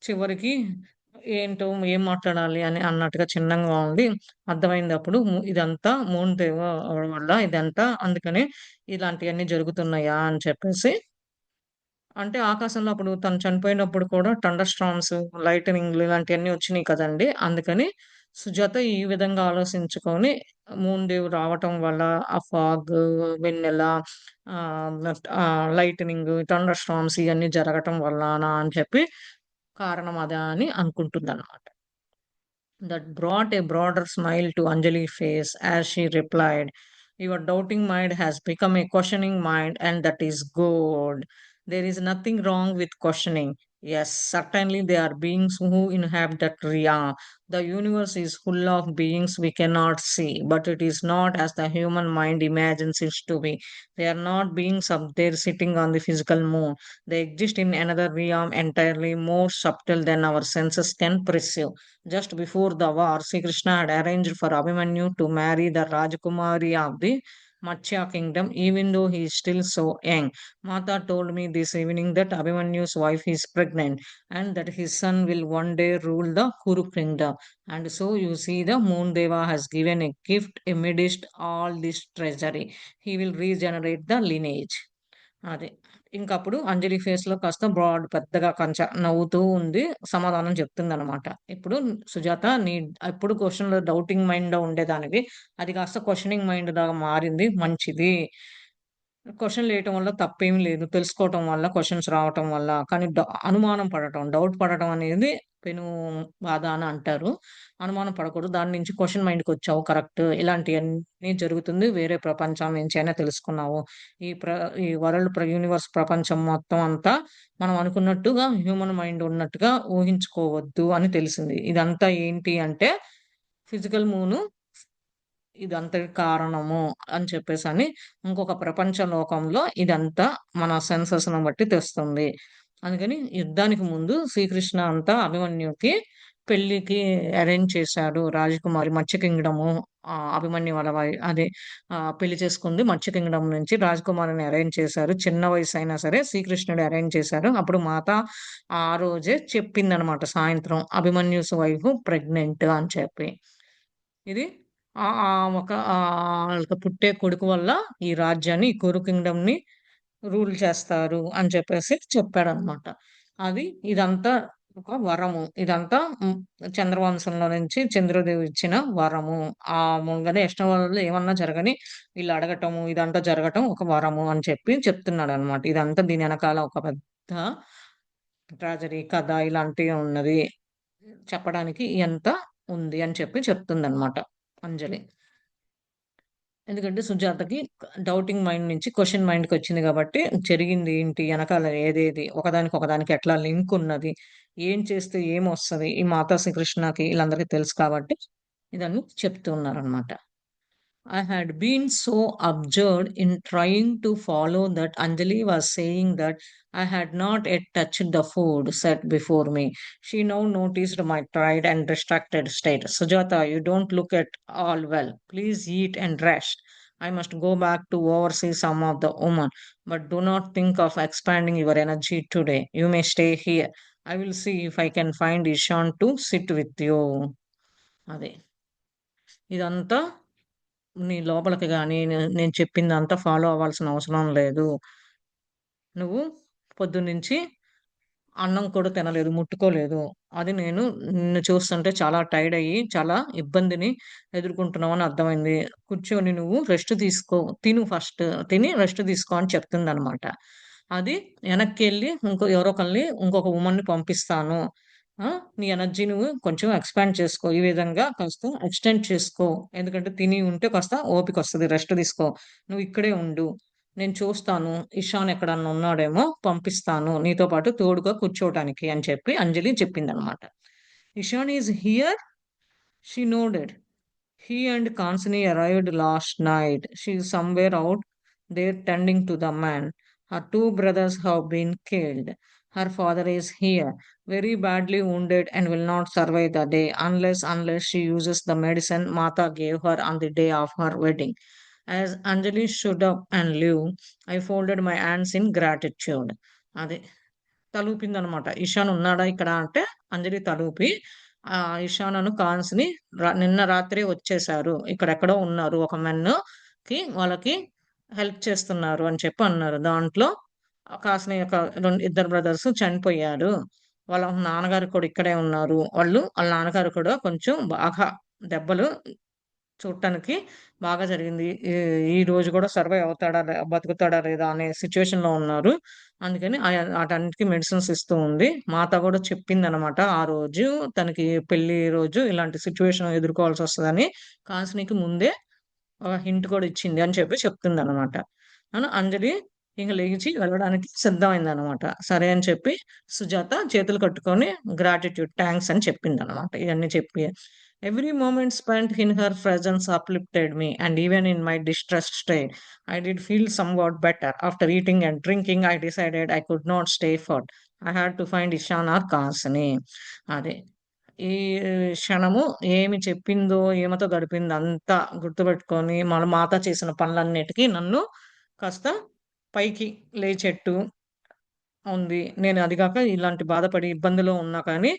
చివరికి ఏంటో ఏం మాట్లాడాలి అని అన్నట్టుగా చిన్నంగా ఉంది. అర్థమైందప్పుడు ఇదంతా మూన్ దేవ వల్ల ఇదంతా అందుకనే ఇలాంటియన్నీ జరుగుతున్నాయా అని అంటే ఆకాశంలో అప్పుడు తను చనిపోయినప్పుడు కూడా థండర్ స్టార్మ్స్, లైటనింగ్‌లు ఇలాంటియన్నీ వచ్చినియి కదండీ! అందుకని సుజాత ఈ విధంగా ఆలోచించుకొని మూన్ దేవ్ రావటం వల్ల ఆ ఫాగ్, వెన్నెల లైటనింగ్, థండర్ స్టార్మ్స్ ఇయన్నీ జరగటం వల్లనా అని కారణం అదా అని అనుకుంటుందన్నమాట. That brought a broader smile to Anjali's face as she replied, your doubting mind has become a questioning mind, and that is good. There is nothing wrong with questioning. Yes, certainly there are beings who inhabit that realm. The universe is full of beings we cannot see, but it is not as the human mind imagines it to be. They are not beings up there sitting on the physical moon. They exist in another realm entirely more subtle than our senses can perceive. Just before the war, Sri Krishna had arranged for Abhimanyu to marry the Rajkumari of the Matsya kingdom, even though he is still so young. Mata told me this evening that Abhimanyu's wife is pregnant and that his son will one day rule the Kuru kingdom. And so you see, the Moon Deva has given a gift amidst all this treasury. He will regenerate the lineage. అది. ఇంకప్పుడు అంజలి ఫేస్‌లో కాస్త పెద్దగా నవ్వుతూ ఉంది. సమాధానం చెప్తుందనమాట. ఇప్పుడు సుజాత ఎప్పుడు క్వెషన్‌లో డౌటింగ్ మైండ్‌లో ఉండేదానివి. అది కాస్త క్వెషనింగ్ మైండ్‌లాగా మారింది. మంచిది. క్వెషన్‌లేయటం వల్ల తప్పేమి లేదు. తెలుసుకోవటం వల్ల, క్వెషన్స్ రావటం వల్ల. కానీ అనుమానం పడటం, డౌట్ పడటం అనేది పెను బాధ అని అంటారు. అనుమానం పడకూడదు. దాని నుంచి క్వెషన్ మైండ్‌కొచ్చావు కరెక్ట్. ఇలాంటియన్నీ జరుగుతుంది. వేరే ప్రపంచం నుంచైనా తెలుసుకున్నావు. ఈ ప్ర ఈ యూనివర్స్ ప్రపంచం మొత్తం అంతా మనం అనుకున్నట్టుగా హ్యూమన్ మైండ్ ఉన్నట్టుగా ఊహించుకోవద్దు అని తెలిసింది. ఇదంతా ఏంటి అంటే ఫిజికల్ మూను ఇదంతకి కారణము అని చెప్పేసని ఇంకొక ప్రపంచ లోకంలో ఇదంతా మన సెన్సస్‌ని బట్టి తెస్తుంది. అందుకని యుద్ధానికి ముందు శ్రీకృష్ణ అంతా అభిమన్యుకి పెళ్ళికి అరేంజ్ చేశాడు. రాజకుమారి మత్స్య కింగ్‌డము అభిమన్యు వాళ్ళ అదే పెళ్లి చేసుకుంది మత్స్య కింగ్‌డమ్ నుంచి రాజకుమారిని అరేంజ్ చేశారు. చిన్న వయసైనా సరే శ్రీకృష్ణుడు అరేంజ్ చేశారు. అప్పుడు మాత ఆ రోజే చెప్పిందనమాట సాయంత్రం అభిమన్యుస్ వైఫ్ ప్రెగ్నెంట్ అని చెప్పి. ఇది ఆళ్ళకి పుట్టే కొడుకు వల్ల ఈ రాజ్యాన్ని, ఈ కురు కింగ్‌డమ్‌ని రూల్ చేస్తారు అని చెప్పేసి చెప్పాడనమాట. ఇదంతా ఒక వరము. ఇదంతా చంద్రవంశంలో నుంచి చంద్రదేవ్ ఇచ్చిన వరము. నెక్స్ట్ వాళ్ళు ఏమన్నా జరగని వీళ్ళు అడగటము, ఇదంతా జరగటం ఒక వరము అని చెప్పి చెప్తున్నాడనమాట. ఇదంతా దీని ఎనకాల ఒక పెద్ద ట్రాజడీ కథ ఇలాంటివి ఉన్నది. చెప్పడానికి ఎంత ఉంది అని చెప్పి చెప్తుందనమాట అంజలి. ఎందుకంటే సుజాతకి డౌటింగ్ మైండ్ నుంచి క్వెషన్ మైండ్‌కొచ్చింది గాబట్టి, జరిగింది ఏంటి? ఎనకాల ఏదేది? ఒకదానికి ఎట్లా లింక్ ఉన్నది? ఏం చేస్తే ఏమొస్తది? ఈ మాతా శ్రీకృష్ణకి ఈళ్ళందరికీ తెలుసు కాబట్టి, ఇదన్నీ చెప్తూ ఉన్నారనమాట. I had been so absorbed in trying to follow that Anjali was saying that I had not yet touched the food set before me. She now noticed my tired and distracted state. Sujata, you don't look at all well. Please eat and rest. I must go back to oversee some of the women, but do not think of expanding your energy today. You may stay here. I will see if I can find Ishan to sit with you. అదే ఇదంతా నీ లోపలికి గాని, నేను చెప్పిందంతా follow అవ్వాల్సిన అవసరం లేదు. నువ్వు పొద్దున్నుంచి అన్నం కూడా తినలేదు, ముట్టుకోలేదు. నేను నిన్ను చూస్తుంటే చాలా టైర్డ్ అయ్యి, చాలా ఇబ్బందిని ఎదుర్కొంటున్నావని అర్థమైంది. కూర్చొని నువ్వు రెస్ట్ తీసుకో. తిను ఫస్ట్. తిని రెస్ట్ తీసుకో అని చెప్తుందనమాట. అది ఎనక్కెళ్ళి ఎవరో ఒకళ్ళని ఇంకొక వుమన్‌ని పంపిస్తాను. ఆ! నీ ఎనర్జీ నువ్వు కొంచెం ఎక్స్‌పాండ్ చేసుకో. ఈ విధంగా కాస్త ఎక్స్‌టెండ్ చేసుకో. ఎందుకంటే తిని ఉంటే కాస్త ఓపికొస్తది. రెస్ట్ తీసుకో. నువ్వు ఇక్కడే ఉండు. నేను చూస్తాను. ఇషాన్ ఎక్కడన్నా ఉన్నాడేమో పంపిస్తాను. నీతో పాటు తోడుగా కూర్చోవటానికి అని చెప్పి అంజలి చెప్పిందనమాట. Ishan is here? She nodded. He and Kansini arrived last night. She is somewhere out there tending to the man. Her two brothers have been killed. Her father is here, very badly wounded and will not survive the day unless she uses the medicine Mata gave her on the day of her wedding. As Anjali stood up and leave, I folded my hands in gratitude. అది తలూపిందనమాట. ఇషాన్ ఉన్నాడా ఇక్కడ అంటే అంజలి తలూపి ఇషాన్ కాన్స్‌ని నిన్న రాత్రే వచ్చేసారు. ఇక్కడెక్కడో ఉన్నారు. ఒక వాళ్ళకి హెల్ప్ చేస్తున్నారు అని చెప్పి అన్నారు. దాంట్లో కాసిని యొక్క ఇద్దరు బ్రదర్స్ చనిపోయారు. వాళ్ళ నాన్నగారు కూడా ఇక్కడే ఉన్నారు. వాళ్ళ నాన్నగారు కూడా కొంచెం బాగా దెబ్బలు చూడటానికి బాగా జరిగింది. ఈ రోజు కూడా సర్వైవ్ అవుతాడా? బతుకుతాడా? లేదా? అనే సిట్యుయేషన్‌లో ఉన్నారు. అందుకని ఆటన్నిటికి మెడిసిన్స్ ఇస్తూ ఉంది. మాత కూడా చెప్పిందనమాట. ఆ రోజు తనకి పెళ్లి రోజు ఇలాంటి సిట్యుయేషన్ ఎదుర్కోవాల్సొస్తదని కాన్సినికి ముందే హింట్ కూడా ఇచ్చింది అని చెప్పి చెప్తుందనమాట. అంజలి ఇంక లెగిచి వెళ్ళడానికి సిద్ధమైందనమాట. సరే అని చెప్పి సుజాత చేతులు కట్టుకొని గ్రాటిట్యూడ్, థాంక్స్ అని చెప్పిందనమాట. ఇయన్నీ చెప్పి, every moment spent in her presence uplifted me and even in my distressed state I did feel somewhat better. After eating and drinking I decided I could not stay put. I had to find Ishan or Kasini. అదే. ఈ క్షణము ఏమి చెప్పిందో, ఏమతో గడిపిందో అంతా గుర్తుపెట్టుకొని, మన మాత చేసిన పనులన్నిటికి నన్ను కాస్త పైకి లేచెట్టు ఉంది. నేను అది గాక ఇలాంటి బాధపడి ఇబ్బందిలో ఉన్నా కానీ,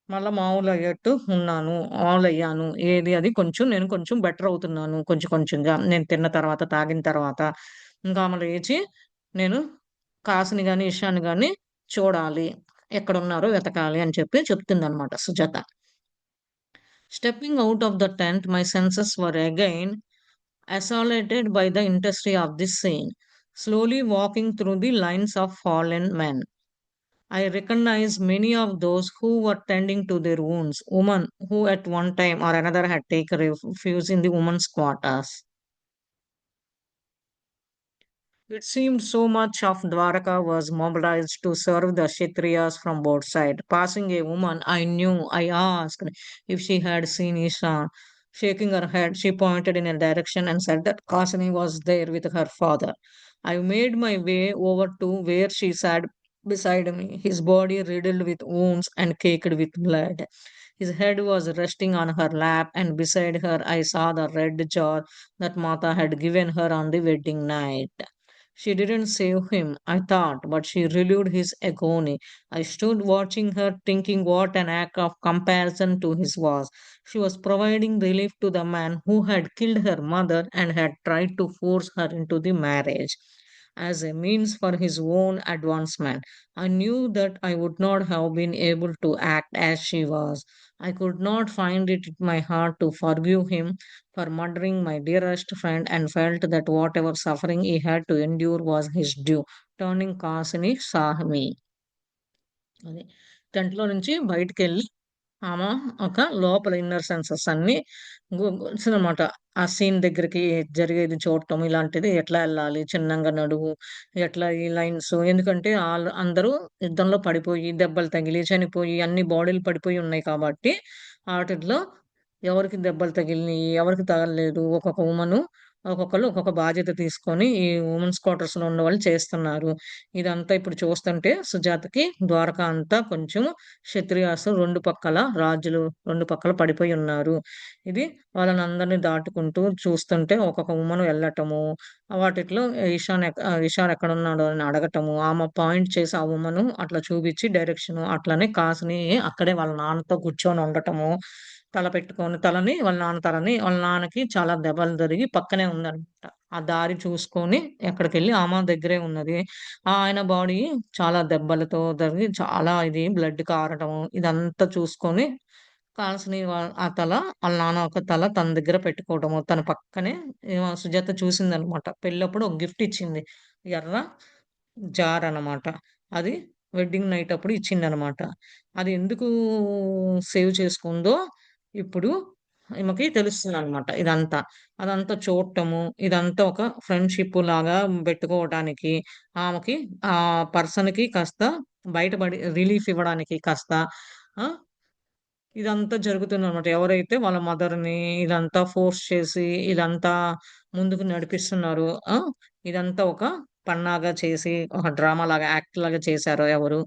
మళ్ళా మామూలయ్యేట్టు ఉన్నాను. మామూలయ్యాను. ఏది అది కొంచెం నేను కొంచెం బెటర్ అవుతున్నాను. కొంచెం కొంచెంగా. నేను తిన్న తర్వాత, తాగిన తర్వాత. ఇంకా ఆమె లేచి నేను కాసిని గాని, ఇషాన్ని గాని చూడాలి. ఎక్కడున్నారో వెతకాలి అని చెప్పి చెప్తుందనమాట Sujatha. Stepping out of the tent, my senses were again assaulted by the intensity of this scene. Slowly walking through the lines of fallen men, I recognized many of those who were tending to their wounds, women who at one time or another had taken refuge in the women's quarters. It seemed so much of Dwaraka was mobilized to serve the Kshatriyas from both sides. Passing a woman I knew, I asked if she had seen Isha. Shaking her head, she pointed in a direction and said that Kasani was there with her father. I made my way over to where she sat beside me, his body riddled with wounds and caked with blood. His head was resting on her lap, and beside her I saw the red jar that Mata had given her on the wedding night. She didn't save him, I thought, but she relieved his agony. I stood watching her, thinking what an act of comparison to his was. She was providing relief to the man who had killed her mother and had tried to force her into the marriage as a means for his own advancement. I knew that I would not have been able to act as she was. I could not find it in my heart to forgive him for murdering my dearest friend and felt that whatever suffering he had to endure was his due. Turning Kasini saw me. అది. టెంట్‌లో నుంచి బయటికెళ్ళి ఆమ ఒక లోపల inner senses అన్నీ వచ్చిందనమాట. ఆ scene దగ్గరికి జరిగేది చూడటం ఇలాంటిది ఎట్లా ఎళ్ళాలి, చిన్నంగా నడువు, ఎట్లా ఈ లైన్స్ ఎందుకంటే అందరూ యుద్ధంలో పడిపోయి, దెబ్బలు తగిలి, చనిపోయి అన్ని బాడీలు పడిపోయి ఉన్నాయి కాబట్టి, ఆటిల్లో ఎవరికి దెబ్బలు తగిలినియి, ఎవరికి తగలలేదు. ఒక్కొక్క వుమను ఒక్కొక్కళ్ళు ఒక్కొక్క బాధ్యత తీసుకొని ఈ వుమెన్స్ క్వార్టర్స్‌లో ఉన్నవాళ్ళు చేస్తున్నారు. ఇదంతా ఇప్పుడు చూస్తుంటే సుజాతకి ద్వారక అంతా కొంచెం క్షత్రియాస్ 2 పక్కల రాజులు 2 పక్కల పడిపోయి ఉన్నారు. ఇది వాళ్ళనందరిని దాటుకుంటూ చూస్తుంటే ఒక్కొక్క వుమన్ వెళ్ళటము, వాటిట్లో ఇషాన్ ఎక్కడున్నాడో అని అడగటము, ఆమె పాయింట్ చేసి ఆ వుమను అట్లా చూపించి డైరెక్షను అట్లనే కాసిని అక్కడే వాళ్ళ నాన్నతో కూర్చొని ఉండటము. తల పెట్టుకొని వాళ్ళ నాన్నకి చాలా దెబ్బలు తగిలి పక్కనే ఉందనమాట. ఆ దారి చూసుకొని ఎక్కడికెళ్ళి ఆమె దగ్గరే ఉన్నది. ఆయన బాడీ చాలా దెబ్బలతో తగిలి చాలా ఇది బ్లడ్ కారటము ఇదంతా చూసుకొని కాల్సిని ఆ తల ఆళ్ళ నాన్న ఒక తల తన దగ్గర పెట్టుకోవడము. తన పక్కనే సుజాత చూసిందనమాట. పెళ్ళప్పుడు ఒక గిఫ్ట్ ఇచ్చింది. ఎర్ర జారనమాట. అది వెడ్డింగ్ నైట్ అప్పుడు ఇచ్చిందనమాట. అది ఎందుకు సేవ్ చేసుకుందో ఇప్పుడు ఈమెకి తెలుస్తుందనమాట ఇదంతా. అదంతా చూడటము, ఇదంతా ఒక ఫ్రెండ్‌షిప్ లాగా పెట్టుకోవటానికి, ఆమెకి ఆ పర్సన్‌కి కాస్త బయటపడి రిలీఫ్ ఇవ్వడానికి కాస్త ఆ! ఇదంతా జరుగుతుందనమాట. ఎవరైతే వాళ్ళ మదర్‌ని ఇదంతా ఫోర్స్ చేసి, ఇదంతా ముందుకు నడిపిస్తున్నారో ఇదంతా ఒక పన్నాగా చేసి, ఒక డ్రామాలాగా యాక్ట్‌లాగా చేశారో ఎవరు,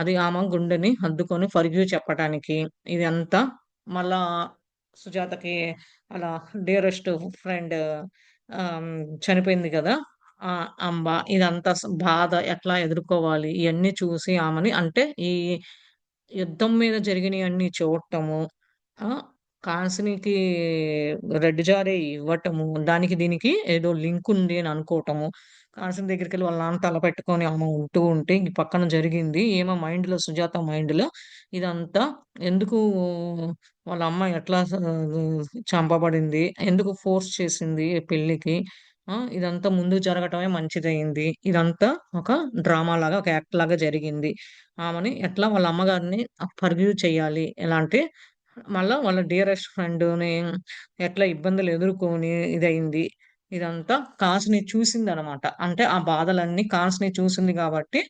అది ఆమె గుండెని హద్దుకొని ఫర్‌గివ్ చెప్పటానికి ఇదంతా మళ్ళా సుజాతకి అలా డియరెస్ట్ ఫ్రెండ్ చనిపోయింది గదా! అంబ ఇదంతా బాధ ఎట్లా ఎదుర్కోవాలి ఇయన్నీ చూసి ఆమెని అంటే ఈ యుద్ధం మీద జరిగినయన్నీ చూడటము. ఆ! కాసినికి రెడ్ జారే ఇవ్వటము. దానికి దీనికి ఏదో లింక్ ఉంది అని అనుకోవటము. కాసిన్ దగ్గరికెళ్ళి వాళ్ళ నాన్న తల పెట్టుకొని ఆమె ఉంటూ ఉంటే, ఈ పక్కన జరిగింది. ఈమె మైండ్‌లో సుజాత మైండ్‌లో ఇదంతా ఎందుకు వాళ్ళ అమ్మ ఎట్లా చంపబడింది? ఎందుకు ఫోర్స్ చేసింది ఈ పెళ్ళికి? ఇదంతా ముందుకు జరగటమే మంచిదయింది. ఇదంతా ఒక డ్రామాలాగా, ఒక యాక్ట్‌లాగా జరిగింది. ఆమెని ఎట్లా వాళ్ళ అమ్మగారిని ఫర్‌గివ్ చేయాలి. ఎలా అంటే మళ్ళా వాళ్ళ డియరెస్ట్ ఫ్రెండ్‌ని ఎట్లా ఇబ్బందులు ఎదుర్కొని ఇదయింది. ఇదంతా కాసిని చూసిందనమాట. అంటే ఆ బాధలన్నీ కాసిని చూసింది గాబట్టి,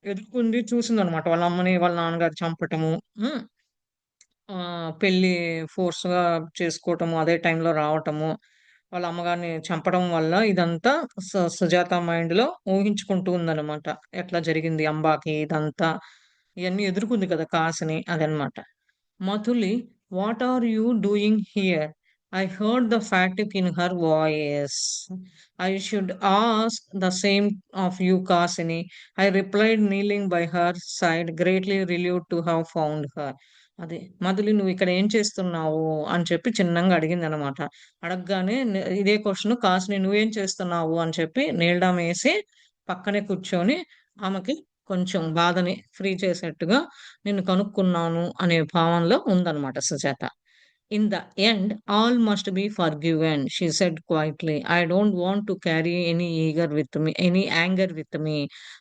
ఎదుర్కొంది చూసిందనమాట. వాళ్ళ అమ్మని, వాళ్ళ నాన్నగారు చంపటము. హ్మ్. పెళ్లి ఫోర్స్‌గా చేసుకోవటము, అదే టైంలో రావటము, వాళ్ళ అమ్మగారిని చంపడం వల్ల ఇదంతా సుజాత మైండ్‌లో ఊహించుకుంటూ ఉందనమాట. ఎట్లా జరిగింది అంబాకి ఇదంతా. ఇయన్నీ ఎదుర్కొంది కదా! కాసిని అదనమాట. Mathuli, what are you doing here? I heard the fatigue in her voice. I should ask the same of you, Kasini. I replied, kneeling by her side, greatly relieved to have found her. అది మధులి నువ్వు ఇక్కడ ఏం చేస్తున్నావు అని చెప్పి చిన్నంగా అడిగిందనమాట. అడగగానే ఇదే question కాసిని నువ్వేం చేస్తున్నావు అని చెప్పి నీల్ డౌన్ వేసి పక్కనే కూర్చొని ఆమెకి కొంచెం బాధని ఫ్రీ చేసేట్టుగా నిన్ను కనుక్కున్నాను అనే భావనలో ఉందన్నమాట Sujatha. In the end, all must be forgiven, she said quietly. I don't want to carry any anger with me.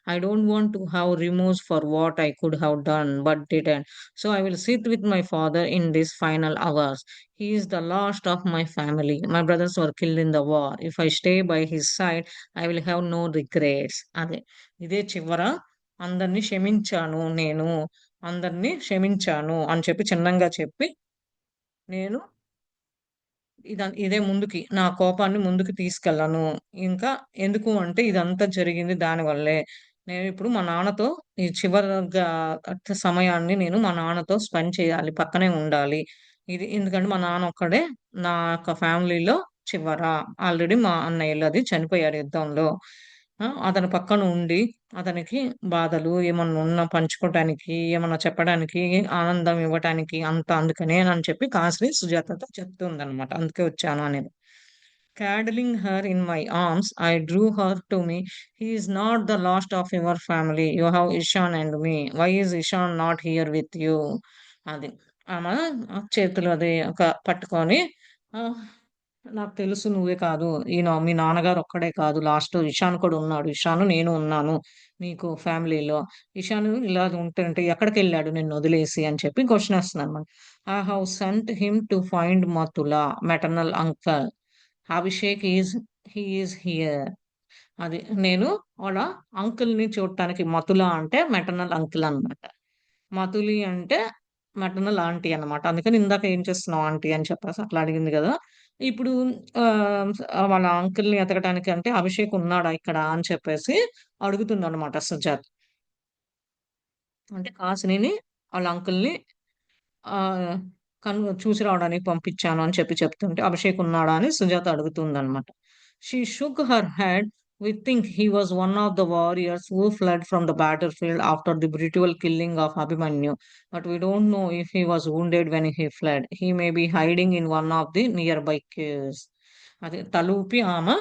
I don't want to have remorse for what I could have done but didn't. So I will sit with my father in these final hours. He is the last of my family. My brothers were killed in the war. If I stay by his side, I will have no regrets. అదే ఇదే చివర అందరిని క్షమించాను నేను. అందరిని క్షమించాను అని చెప్పి చిన్నంగా చెప్పి నేను ఇదే ముందుకి నా కోపాన్ని ముందుకు తీసుకెళ్ళను. ఇంకా ఎందుకు అంటే ఇదంతా జరిగింది దానివల్లే. నేనిప్పుడు మా నాన్నతో ఈ చివరగా సమయాన్ని నేను మా నాన్నతో స్పెండ్ చేయాలి. పక్కనే ఉండాలి. ఇది ఎందుకంటే మా నాన్న ఒక్కడే నా యొక్క ఫ్యామిలీలో చివర. ఆల్రెడీ మా అన్నయ్యలు అది చనిపోయారు యుద్ధంలో. అతని పక్కన ఉండి అతనికి బాధలు ఏమన్నా ఉన్నా పంచుకోవటానికి, ఏమన్నా చెప్పడానికి, ఆనందం ఇవ్వటానికి అంతా అందుకనేనని చెప్పి కాసిని సుజాతతో చెప్తుందనమాట. అందుకే వచ్చాను అనేది. Cradling her in my arms, I drew her to me. He is not the last of your family. You have Ishan and me. Why is Ishan not here with you? అది. ఆమె చేతులు అది ఒక పట్టుకొని ఆహ్, నాకు తెలుసు నువ్వే కాదు. మీ నాన్నగారు ఒక్కడే కాదు. లాస్ట్‌లో ఇషాన్ కూడా ఉన్నాడు. ఇషాను నేను ఉన్నాను. మీకు ఫ్యామిలీలో. ఇషాను ఇలా ఉంటుంటే ఎక్కడికెళ్ళాడు నిన్నొదిలేసి అని చెప్పి క్వెషన్ ఏస్తుందనమాట. I have sent him to find Mathula, maternal uncle. Abhishek he is here. అది. నేను వాళ్ళ అంకుల్‌ని చూడటానికి మతుల అంటే మెటర్నల్ అంకుల్ అన్నమాట. మతులి అంటే మెటర్నల్ ఆంటీ అన్నమాట. అందుకని ఇందాక ఏం చేస్తున్నావు ఆంటీ అని చెప్పేసి అట్లా అడిగింది గదా! ఇప్పుడు ఆహ్, వాళ్ళ అంకుల్‌ని ఎతకటానికి అంటే అభిషేక్ ఉన్నాడా ఇక్కడ అని చెప్పేసి అడుగుతుందన్నమాట సుజాత. అంటే కాసినిని వాళ్ళ అంకుల్‌ని ఆహ్, చూసి రావడానికి పంపించాను అని చెప్పి చెప్తుంటే, అభిషేక్ ఉన్నాడా అని సుజాత అడుగుతుందనమాట. She shook her head. We think he was one of the warriors who fled from the battle field after the brutal killing of Abhimanyu. But we don't know if he was wounded when he fled. He may be hiding in one of the nearby caves. అది తలూపి ఆమె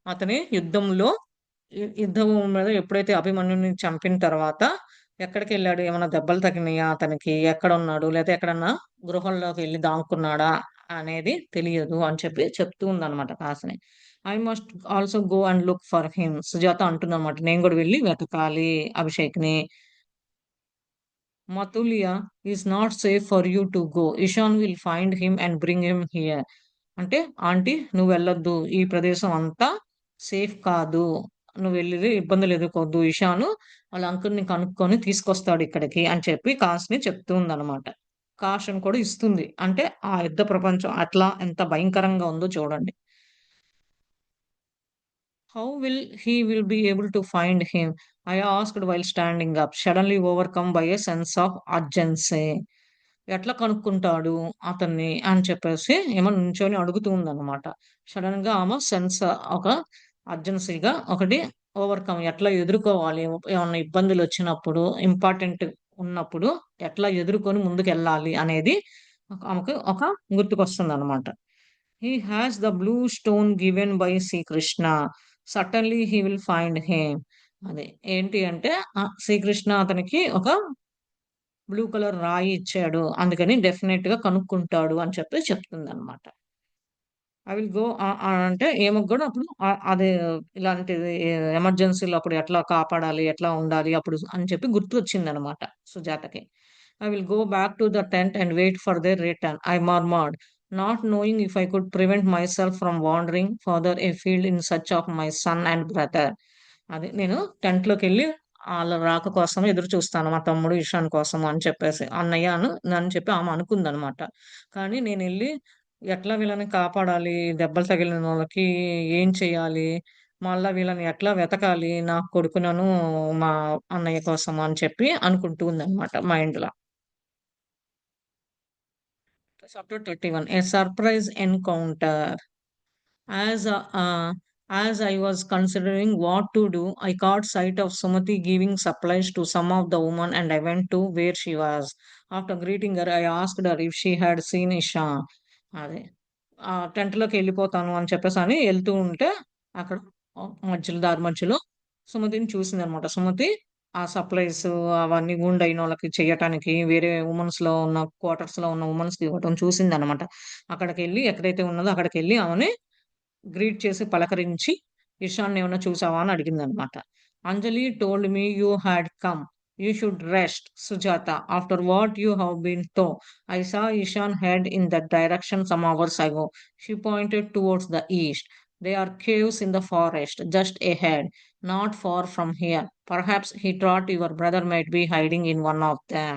అతని యుద్ధం మీద ఎప్పుడైతే అభిమన్యుడిని చంపిన తర్వాత ఎక్కడికెళ్ళాడు? ఏమన్నా దెబ్బలు తగిలినాయా అతనికి? ఎక్కడున్నాడు? లేతే ఎక్కడన్నా గృహంలోకెళ్ళి దాక్కున్నాడా? అనేది తెలియదు అని చెప్పి చెప్తూ ఉందన్నమాట Kasini. I must also go and look for him. Sujata అంటుందన్నమాట. నేను గూడా వెళ్లి వెతకాలి అభిషేక్‌ని. Matulia is not safe for you to go. Ishan will find him and bring him here. అంటే ఆంటీ నువ్వెళ్ళొద్దు. ఈ ప్రదేశం అంతా సేఫ్ కాదు. నువ్వెళ్లి ఇబ్బందులు ఎదుర్కోవద్దు. ఇషాను వాళ్ళ అంకుల్‌ని కనుక్కొని తీసుకొస్తాడు ఇక్కడికి అని చెప్పి కాసిని చెప్తూ ఉందన్నమాట. కాషన్ కూడా ఇస్తుంది. అంటే ఆ యుద్ధ ప్రపంచం అట్లా ఎంత భయంకరంగా ఉందో చూడండి. How will he be able to find him? I asked while standing up, suddenly overcome by a sense of urgency. ఎట్లా కనుక్కుంటాడు అతన్ని అని చెప్పేసి ఏమో నుంచొని అడుగుతూ ఉందన్నమాట. సడెన్‌గా ఆమె ఒక అర్జెన్సీగా ఒకటి ఓవర్‌కమ్ ఎట్లా ఎదుర్కోవాలి? ఏమన్నా ఇబ్బందులొచ్చినప్పుడు, ఇంపార్టెంట్ ఉన్నప్పుడు ఎట్లా ఎదుర్కొని ముందుకెళ్ళాలి అనేది ఆమెకు ఒక గుర్తుకొస్తుందన్నమాట. He has the blue stone given by Srikrishna. Certainly he will find him. అది. ఏంటి అంటే శ్రీకృష్ణ అతనికి ఒక బ్లూ కలర్ రాయి ఇచ్చాడు. అందుకని డెఫినెట్‌గా కనుక్కుంటాడు అని చెప్పి చెప్తుందనమాట. ఐ విల్ గో అంటే ఈమెకు గూడా అప్పుడు అది ఇలాంటిది ఎమర్జెన్సీలో అప్పుడు ఎట్లా కాపాడాలి, ఎట్లా ఉండాలి అప్పుడు అని చెప్పి గుర్తొచ్చిందనమాట సుజాతకి. I will go back to the tent and wait for their return. I murmured. Not knowing if I could prevent myself from wandering further afield in search of my son and brother. అది నేను టెంట్‌లోకెళ్ళి ఆళ్ళ రాక కోసం ఎదురు చూస్తాను. మా తమ్ముడు ఇషాన్ కోసం అని చెప్పేసి. అన్నయ్య అని చెప్పి ఆమె అనుకుందనమాట. కానీ నేనెళ్ళి ఎట్లా వీళ్ళని కాపాడాలి? దెబ్బలు తగిలినోళ్ళకి ఏం చేయాలి? మళ్ళా వీళ్ళని ఎట్లా వెతకాలి? నా కొడుకునను, మా అన్నయ్య కోసం అని చెప్పి అనుకుంటూ ఉందనమాట మైండ్‌ల. Chapter 31, a surprise encounter. As uh, uh, as I was considering what to do, I caught sight of Sumati giving supplies to some of the women, and I went to where she was. After greeting her, I asked her if she had seen Isha. అదే టెంట్‌లోకి వెళ్ళిపోతాను అని చెప్పేసని ఎళ్తూ ఉంటే అక్కడ మధ్యలో దారి మధ్యలో సుమతిని చూసిందనమాట. సుమతి ఆ సప్లైస్ అవన్నీ వూండ్ అయినోళ్ళకి చెయ్యటానికి వేరే వుమెన్స్‌లో ఉన్న క్వార్టర్స్‌లో ఉన్న వుమెన్స్‌కి ఇవ్వటం చూసిందనమాట. అక్కడికెళ్ళి ఎక్కడైతే ఉన్నదో అక్కడికెళ్ళి ఆమెని గ్రీట్ చేసి పలకరించి, "ఇషాన్నేమన్నా చూసావా?" అని అడిగిందనమాట. "Anjali told me you had come. You should rest, Sujata. After what you have been through. I saw Ishan head in that direction some hours ago." She pointed towards the east. "They are caves in the forest, just ahead, not far from here. Perhaps he thought your brother might be hiding in one of them."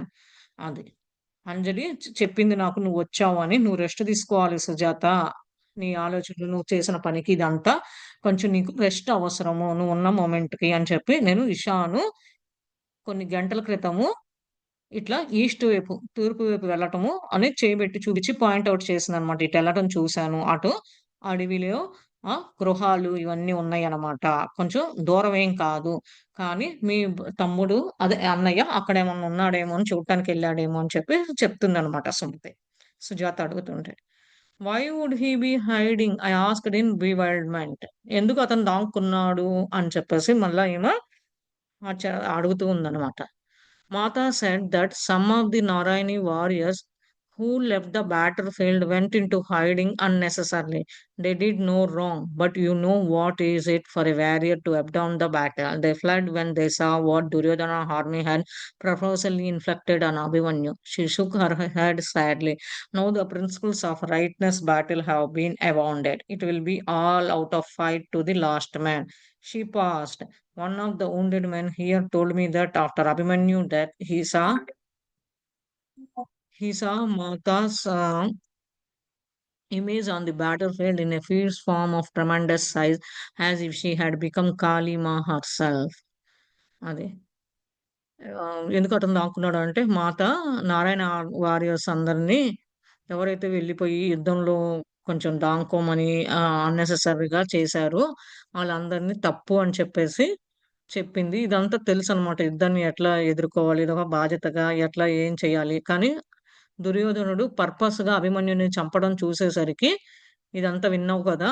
అది. అంజలి చెప్పింది నాకు నువ్వొచ్చావు అని. "నువ్వు rest తీసుకోవాలి సుజాత. నీ ఆలోచనలు, నువ్వు చేసిన పనికి ఇదంతా కొంచెం నీకు రెస్ట్ అవసరము. నువ్వున్న మొమెంట్‌కి" అని చెప్పి నేను ఇషాను కొన్ని గంటల క్రితము ఇట్లా ఈస్ట్ వైపు, తూర్పు వైపు వెళ్ళటము అని చేయబెట్టి చూపించి పాయింట్ ఔట్ చేసిందనమాట. ఇటెళ్ళటం చూసాను. అటు అడవిలో గృహాలు ఇవన్నీ ఉన్నాయనమాట. కొంచెం దూరం ఏం కాదు. కానీ మీ తమ్ముడు అదే అన్నయ్య అక్కడేమన్నా ఉన్నాడేమో అని చూడటానికెళ్ళాడేమో అని చెప్పి చెప్తుందనమాట సుమతి. సుజాత అడుగుతుంటే. Why would he be hiding? I asked in bewilderment. ఎందుకు అతను దాక్కున్నాడు అని చెప్పేసి మళ్ళా ఈమె అడుగుతూ ఉందనమాట. Mata said that some of the Narayani warriors who left the battlefield went into hiding unnecessarily. They did no wrong, but you know what is it for a warrior to abandon the battle. They fled when they saw what Duryodhana army had purposely inflicted on Abhimanyu. She shook her head sadly. Now the principles of rightness battle have been abandoned. It will be all out of fight to the last man. She paused. One of the wounded men here told me that after Abhimanyu death, he saw Mata's image on the battlefield in a fierce form of tremendous size, as if she had become Kali Ma herself. అదే. ఎందుకు అతను దాక్కున్నాడు అంటే, మాత Narayana warriors అందరిని ఎవరైతే వెళ్ళిపోయి యుద్ధంలో కొంచెం దాంకోమని అన్నెసెసరీగా చేశారో, ఆళ్ళందరిని తప్పు అని చెప్పేసి చెప్పింది. ఇదంతా తెలుసనమాట. యుద్ధాన్ని ఎట్లా ఎదుర్కోవాలి, ఇదొక బాధ్యతగా ఎట్లా ఏం చేయాలి. కానీ దుర్యోధనుడు పర్పస్‌గా అభిమన్యుని చంపడం చూసేసరికి, "ఇదంతా విన్నావు కదా!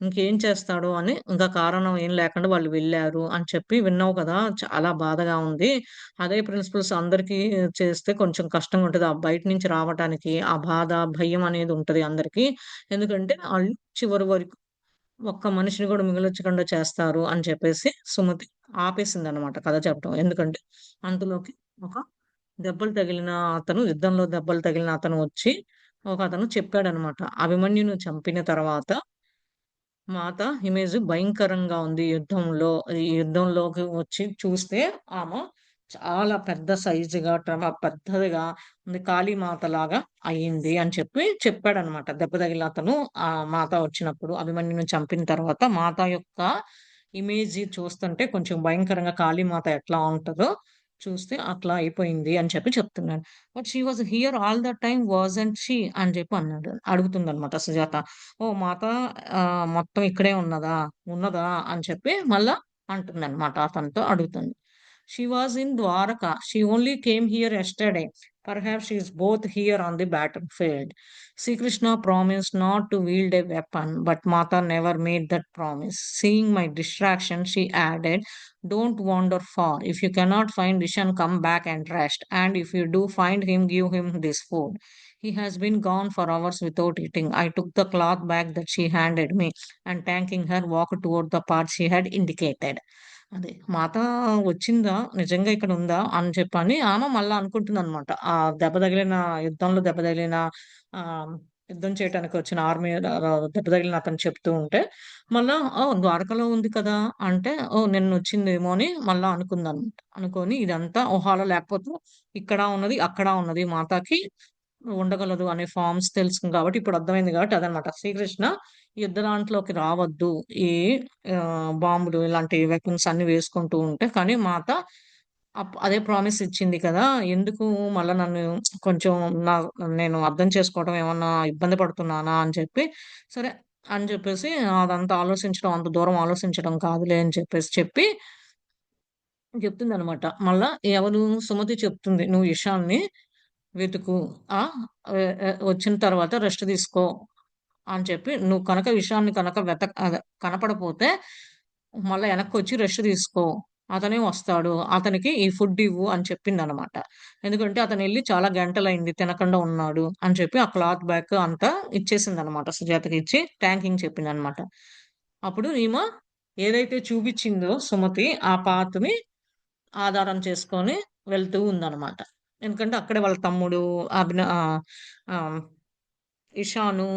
ఇంకేం చేస్తాడు" అని ఇంకా కారణం ఏం లేకుండా వాళ్ళు వెళ్లారు అని చెప్పి, "విన్నావు కదా! చాలా బాధగా ఉంది. అదే ప్రిన్సిపల్స్ అందరికీ చేస్తే కొంచెం కష్టంగా ఉంటది. ఆ బయట నుంచి రావటానికి ఆ బాధ, భయం అనేది ఉంటది అందరికి. ఎందుకంటే ఆళ్ళు చివరి వరకు ఒక్క మనిషిని గూడా మిగల్చకుండా చేస్తారు" అని చెప్పేసి సుమతి ఆపేసిందనమాట కథ చెప్పడం. ఎందుకంటే అంతలోకి ఒక దెబ్బలు తగిలిన అతను, యుద్ధంలో దెబ్బలు తగిలిన అతను వచ్చి ఒకతను చెప్పాడనమాట. అభిమన్యుని చంపిన తర్వాత మాత ఇమేజ్ భయంకరంగా ఉంది యుద్ధంలో. ఈ యుద్ధంలోకి వచ్చి చూస్తే ఆమె చాలా పెద్ద సైజుగా పెద్దదిగా ఉంది. కాళీమాతలాగా అయింది అని చెప్పి చెప్పాడనమాట. దెబ్బ తగిలిన అతను మాత వచ్చినప్పుడు అభిమన్యుని చంపిన తర్వాత మాత యొక్క ఇమేజ్ చూస్తుంటే కొంచెం భయంకరంగా కాళీమాత ఎట్లా ఉంటదో చూస్తే అట్లా అయిపోయింది అని చెప్పి చెప్తున్నాడు. But she was here all the time wasn't she అని చెప్పి అన్నాడు. అడుగుతుందనమాట సుజాత. ఓహ్! మాత మొత్తం ఇక్కడే ఉన్నదా? ఉన్నదా? అని చెప్పి మళ్ళా అంటుందనమాట అతనితో అడుగుతుంది. She was in Dwaraka. She only came here yesterday. Perhaps she is both here on the battlefield. Sri Krishna promised not to wield a weapon, but Mata never made that promise. Seeing my distraction, she added, "Don't wander far. If you cannot find Ishan, come back and rest. And if you do find him, give him this food. He has been gone for hours without eating." I took the cloth bag that she handed me and thanking her, walked toward the part she had indicated. అదే మాత వచ్చిందా? నిజంగా ఇక్కడుందా? అని చెప్పని ఆమె మళ్ళా అనుకుంటుందనమాట. ఆ దెబ్బ తగిలిన యుద్ధంలో దెబ్బ తగిలిన యుద్ధం చేయటానికి వచ్చిన ఆర్మీ దెబ్బ తగిలిన అతను చెప్తూ ఉంటే, మళ్ళా ఓహ్! ద్వారకలో ఉంది కదా! అంటే, ఓహ్! నిన్నొచ్చిందేమో అని మళ్ళా అనుకుందనమాట. అనుకోని ఇదంతా ఊహాలో లేకపోతే ఇక్కడ ఉన్నది, అక్కడ ఉన్నది మాతాకి ఉండగలదు అనే ఫార్మ్స్ తెలుసుకుంది కాబట్టి ఇప్పుడు అర్థమైంది కాబట్టి అదనమాట. శ్రీకృష్ణ యుద్ధ దాంట్లోకి రావద్దు. ఈ బాంబులు ఇలాంటి వెపన్స్ అన్నీ వేసుకుంటూ ఉంటే కానీ మాత అదే ప్రామిస్ ఇచ్చింది కదా! ఎందుకు మళ్ళా నన్ను కొంచెం నా నేను అర్థం చేసుకోవడం ఏమన్నా ఇబ్బంది పడుతున్నానా అని చెప్పి, సరే అని చెప్పేసి అదంతా ఆలోచించడం అంత దూరం ఆలోచించడం కాదులే అని చెప్పేసి చెప్పి చెప్తుందనమాట. మళ్ళా ఎవరు సుమతి చెప్తుంది. "నువ్వు ఇషాన్‌ని వెతుకు. ఆ! వచ్చిన తర్వాత రెస్ట్ తీసుకో" అని చెప్పి, "నువ్వు కనుక ఇషాన్‌ని కనుక కనపడపోతే మళ్ళా ఎనక్కొచ్చి రెస్ట్ తీసుకో. అతనే వస్తాడు. అతనికి ఈ ఫుడ్ ఇవ్వు" అని చెప్పిందనమాట. ఎందుకంటే అతనెళ్లి చాలా గంటలయింది తినకుండా ఉన్నాడు అని చెప్పి ఆ క్లాత్ బ్యాగ్ అంతా ఇచ్చేసిందనమాట. సుజాతకి ఇచ్చి థాంకింగ్ చెప్పిందనమాట. అప్పుడు ఏదైతే చూపిచ్చిందో సుమతి ఆ పాత్‌ని ఆధారం చేసుకొని వెళ్తూ ఉందనమాట. ఎందుకంటే అక్కడే వాళ్ళ తమ్ముడు ఆహ్, ఇషాను,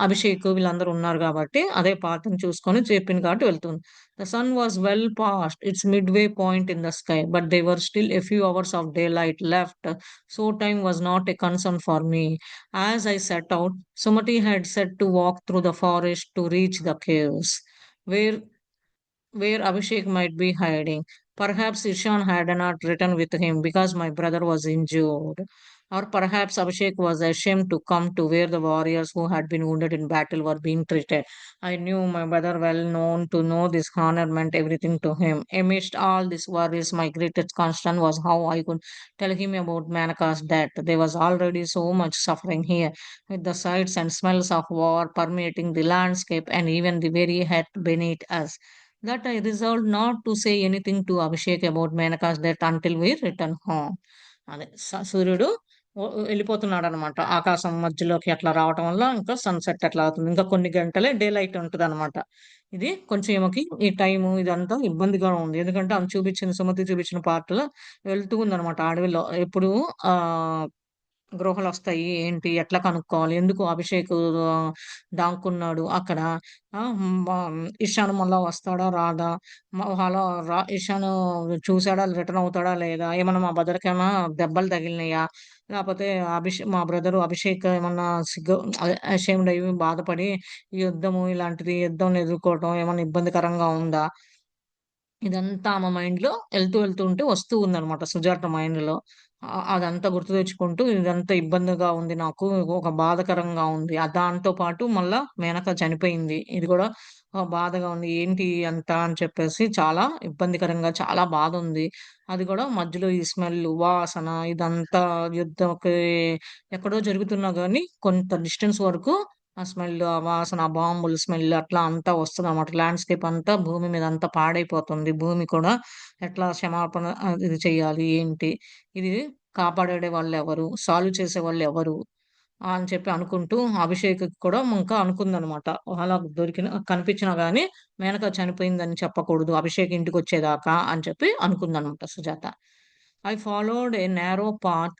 అభిషేక్ వీళ్ళందరూ ఉన్నారు గాబట్టి, అదే పాతని చూసుకొని చెప్పింది కాబట్టి వెళ్తుంది. The sun was well past its midway point in the sky, but they were still a few hours of daylight left. So time was not a concern for me. As I set out, Sumati had said to walk through the forest to reach the caves, where where Abhishek might be hiding. Perhaps Ishan had not written with him because my brother was injured. Or perhaps Abhishek was ashamed to come to where the warriors who had been wounded in battle were being treated. I knew my brother well known to know this honor meant everything to him. Amidst all these worries, my greatest concern was how I could tell him about Manaka's death. There was already so much suffering here, with the sights and smells of war permeating the landscape and even the very earth beneath us, that I resolved not to say anything to Abhishek about Menaka's death until we return home. అదే సూర్యుడు వెళ్ళిపోతున్నాడనమాట. ఆకాశం మధ్యలోకి అట్లా రావటం వల్ల ఇంకా sunset అట్లా అవుతుంది. ఇంకా కొన్ని గంటలే డే లైట్ ఉంటదనమాట. ఇది కొంచెం ఈమెకి ఈ టైము ఇదంతా ఇబ్బందిగా ఉంది. ఎందుకంటే ఆమె చూపించిన సుమతి చూపించిన పార్ట్‌లో వెళ్తూ ఉందనమాట అడవిలో. ఎప్పుడు ఆహ్ గృహలొస్తాయి. ఏంటి? ఎట్లా కనుక్కోవాలి? ఎందుకు అభిషేక్ దాక్కున్నాడు అక్కడ? ఇషాన్ మళ్ళా వస్తాడా? రాడా? హలో ఇషాను చూసాడా? రిటర్న్ అవుతాడా? లేదా? ఏమన్నా మా బ్రదర్‌కేమన్నా దెబ్బలు తగిలినాయా? లేపోతే మా బ్రదరు అభిషేక్ ఏమన్నా అదే అషేమ్డ్ అయ్యి బాధపడి ఈ ఇలాంటిది యుద్ధంని ఎదుర్కోవటం ఏమన్నా ఇబ్బందికరంగా ఉందా? ఇదంతా ఆమె మైండ్‌లో వెళ్తూ ఉంటే వస్తూ ఉందనమాట సుజాత మైండ్‌లో. అదంతా గుర్తు తెచ్చుకుంటూ ఇదంతా ఇబ్బందిగా ఉంది నాకు. ఒక బాధాకరంగా ఉంది. దాంతో పాటు మళ్ళా మేనక చనిపోయింది. ఇది గూడా బాధగా ఉంది. ఏంటి అంతా అని చెప్పేసి చాలా ఇబ్బందికరంగా చాలా బాధుంది. అది గూడా మధ్యలో ఈ స్మెల్లు, వాసన ఇదంతా యుద్ధంకి ఎక్కడో జరుగుతున్నా గానీ కొంత డిస్టెన్స్ వరకు ఆ స్మెల్, ఆ వాసన, ఆ బాంబుల స్మెల్ అట్లా అంతా వస్తదనమాట. ల్యాండ్‌స్కేప్ అంతా భూమి మీద అంతా పాడైపోతుంది. భూమి కూడా ఎట్లా క్షమాపణ ఇది చేయాలి? ఏంటి? ఇది కాపాడే వాళ్ళెవరు? సాల్వ్ చేసేవాళ్ళెవరు? అని చెప్పి అనుకుంటూ అభిషేక్‌కి కూడా ఇంకా అనుకుందనమాట. అలా కనిపించినా గాని మేనక చనిపోయిందని చెప్పకూడదు అభిషేక్ ఇంటికొచ్చేదాకా అని చెప్పి అనుకుందనమాట Sujatha. I followed a narrow path